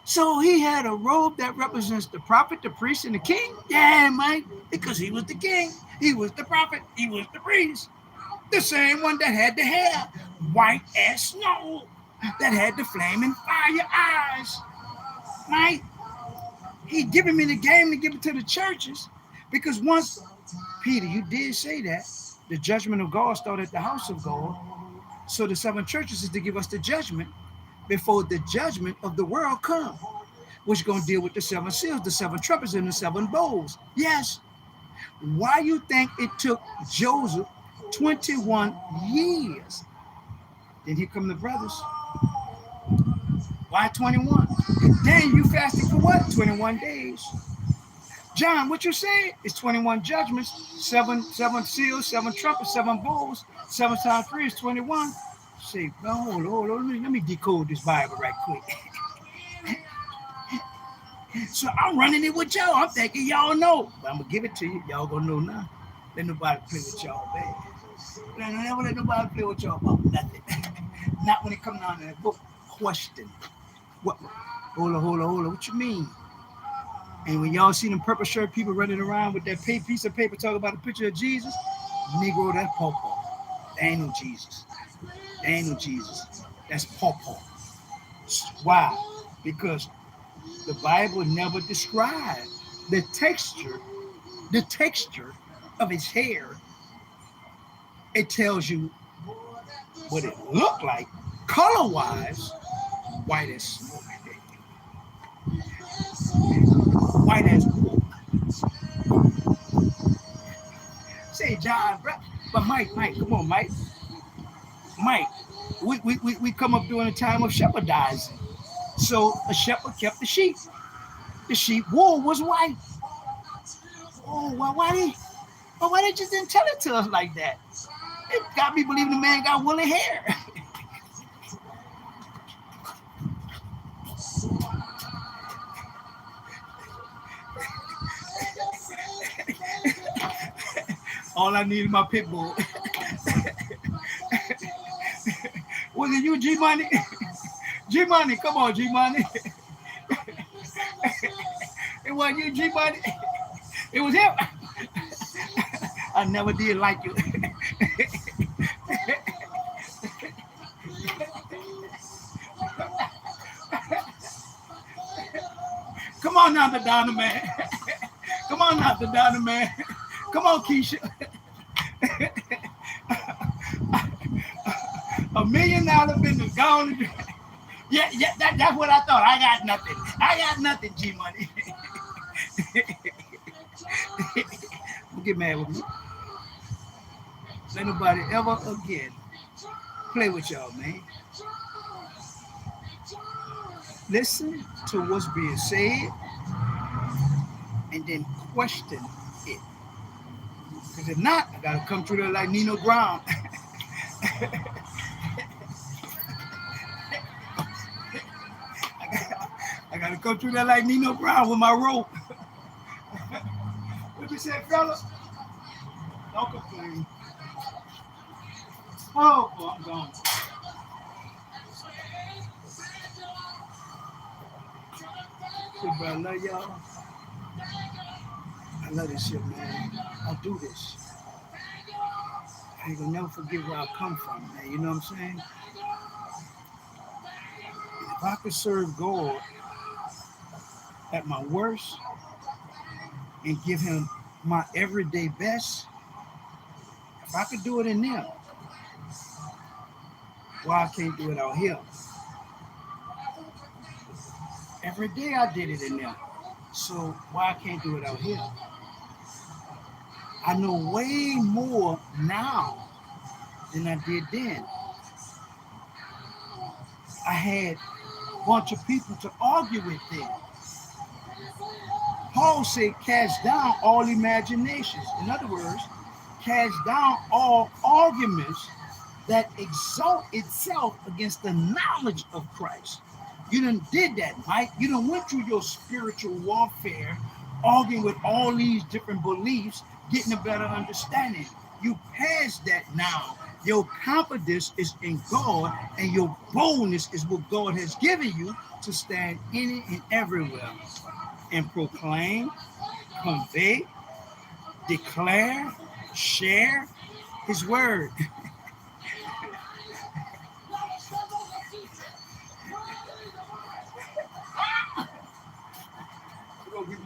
So he had a robe that represents the prophet, the priest, and the king? Yeah, Mike, because he was the king. He was the prophet. He was the priest. The same one that had the hair, white as snow. that had the flaming fire eyes, right? He giving me the game to give it to the churches, because once, Peter, you did say that the judgment of God started at the house of God. So the seven churches is to give us the judgment before the judgment of the world come, which is going to deal with the seven seals, the seven trumpets, and the seven bowls. Yes. Why you think it took Joseph 21 years? Then here come the brothers. Why 21? Then you fasted for what? 21 days. John, what you say? It's 21 judgments, seven seals, seven trumpets, seven bowls, 7 times 3 is 21. Say, hold on, let me decode this Bible right quick. So I'm running it with y'all. I'm thinking y'all know. But I'm going to give it to you. Y'all going to know now. Let nobody play with y'all, man. Never let nobody play with y'all about nothing. Not when it comes down to that book. Question. What? Hold on. What you mean? And when y'all see them purple shirt people running around with that piece of paper talking about a picture of Jesus, Negro, that's pawpaw. That ain't no Jesus. That ain't no Jesus. That's pawpaw. Why? Because the Bible never described the texture of his hair. It tells you what it looked like, color-wise, white as smoke. White as wool. Say, John, bro. But Mike, come on, Mike. We come up during a time of shepherdizing. So a shepherd kept the sheep. The sheep wool was white. Oh, well, why they just didn't tell it to us like that? It got me believing the man got woolly hair. All I need is my pit bull. Was it you, G Money? G Money, come on, G Money. It wasn't you, G Money. It was him. I never did like you. Come on now, the Donna man. Come on now, the Donna man. Come on, Keisha. $1 million business gone. Yeah, that's what I thought. I got nothing, G Money. Don't get mad with me. Let nobody ever again play with y'all, man. Listen to what's being said and then question it. Because if not, I gotta come through there like Nino Brown. I gotta come through there like Nino Brown with my rope. What you said, fella? Don't complain. Oh, boy, I'm gone. Shit, bro, I love y'all. I love this shit, man. I do this. I ain't gonna never forget where I come from, man. You know what I'm saying? If I could serve God at my worst and give him my everyday best, if I could do it in there, why I can't do it out here? Every day I did it in there. So why I can't do it out here? I know way more now than I did then. I had a bunch of people to argue with then. Paul said, cast down all imaginations. In other words, cast down all arguments that exalt itself against the knowledge of Christ. You done did that, Mike. You done went through your spiritual warfare, arguing with all these different beliefs, getting a better understanding. You passed that now. Your confidence is in God, and your boldness is what God has given you to stand in it and everywhere and proclaim, convey, declare, share his word.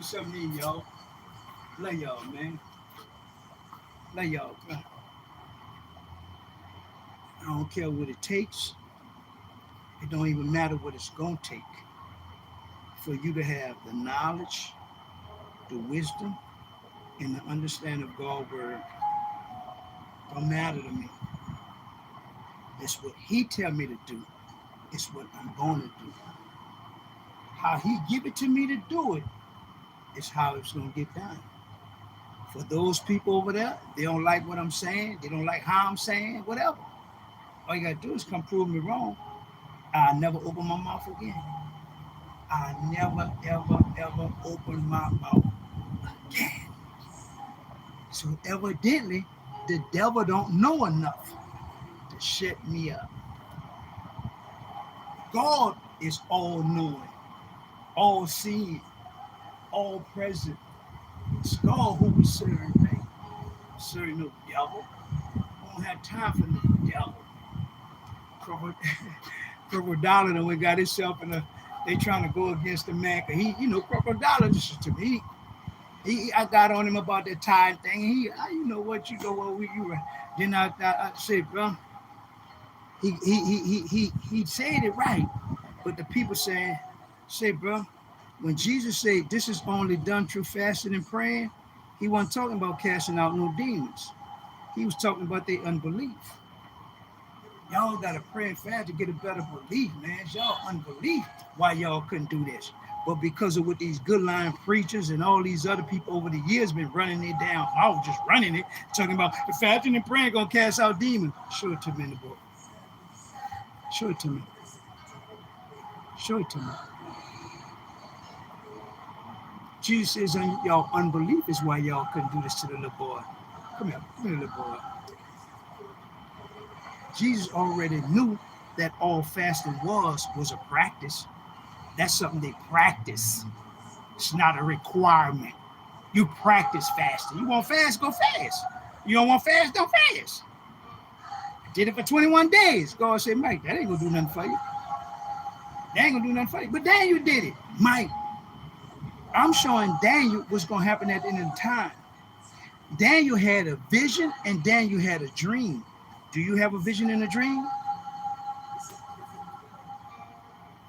something to eat, y'all. Love y'all, man. Love y'all. I don't care what it takes. It don't even matter what it's gonna take for you to have the knowledge, the wisdom, and the understanding of God's word. Don't matter to me. It's what He tell me to do. It's what I'm gonna do. How He give it to me to do it is how it's gonna get done. For those people over there, they don't like what I'm saying. They don't like how I'm saying. Whatever. All you gotta do is come prove me wrong. I'll never open my mouth again. I never, ever, ever open my mouth again. So evidently, the devil don't know enough to shut me up. God is all knowing, all seeing, all present. It's God who we serve, man. Serve no devil. We don't have time for no devil. Crocodile we got himself in a. They trying to go against the man. He, Crocodile just to me. I got on him about that tide thing. You know what, you were. Then I said, bro, he said it right, but the people say, bro, when Jesus said this is only done through fasting and praying, he wasn't talking about casting out no demons. He was talking about their unbelief. Y'all gotta pray and fast to get a better belief, man. It's y'all unbelief why y'all couldn't do this. But because of what these good line preachers and all these other people over the years been running it down, I was just running it, talking about the fasting and praying gonna cast out demons. Show it to me in the book. Show it to me. Show it to me. Jesus says y'all unbelief is why y'all couldn't do this to the little boy. Come here, little boy. Jesus already knew that all fasting was a practice. That's something they practice. It's not a requirement. You practice fasting. You want fast, go fast. You don't want fast, don't fast. I did it for 21 days. God said, Mike, that ain't gonna do nothing for you. That ain't gonna do nothing for you. But Daniel did it. Mike, I'm showing Daniel what's gonna happen at the end of the time. Daniel had a vision and Daniel had a dream. Do you have a vision and a dream?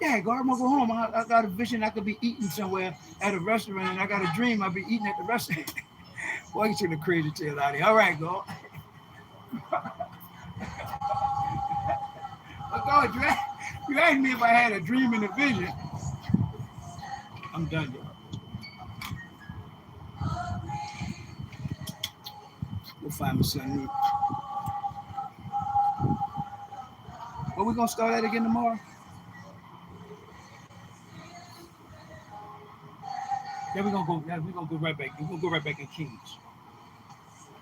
Yeah, God, I'm gonna go home. I got a vision I could be eating somewhere at a restaurant, and I got a dream I'll be eating at the restaurant. Boy, you took the crazy tail out of here. All right, God. But God, you asked me if I had a dream and a vision. I'm done, y'all. We'll find me something new. But we're gonna start that again tomorrow. Then we're gonna go. Yeah, we're gonna go right back. We're gonna go right back in Kings.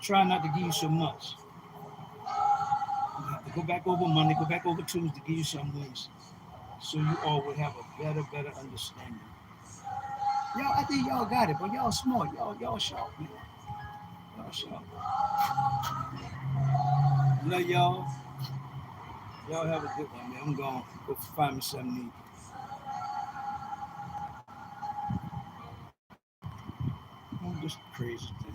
Try not to give you so much. You have to go back over Monday, go back over Tuesday, give you some Wednesday, so you all will have a better understanding. Y'all, I think y'all got it, but y'all smart. Y'all sharp, man. Y'all sharp. Love y'all. Y'all have a good one, man. I'm gonna go find me something to eat. I'm just crazy thing.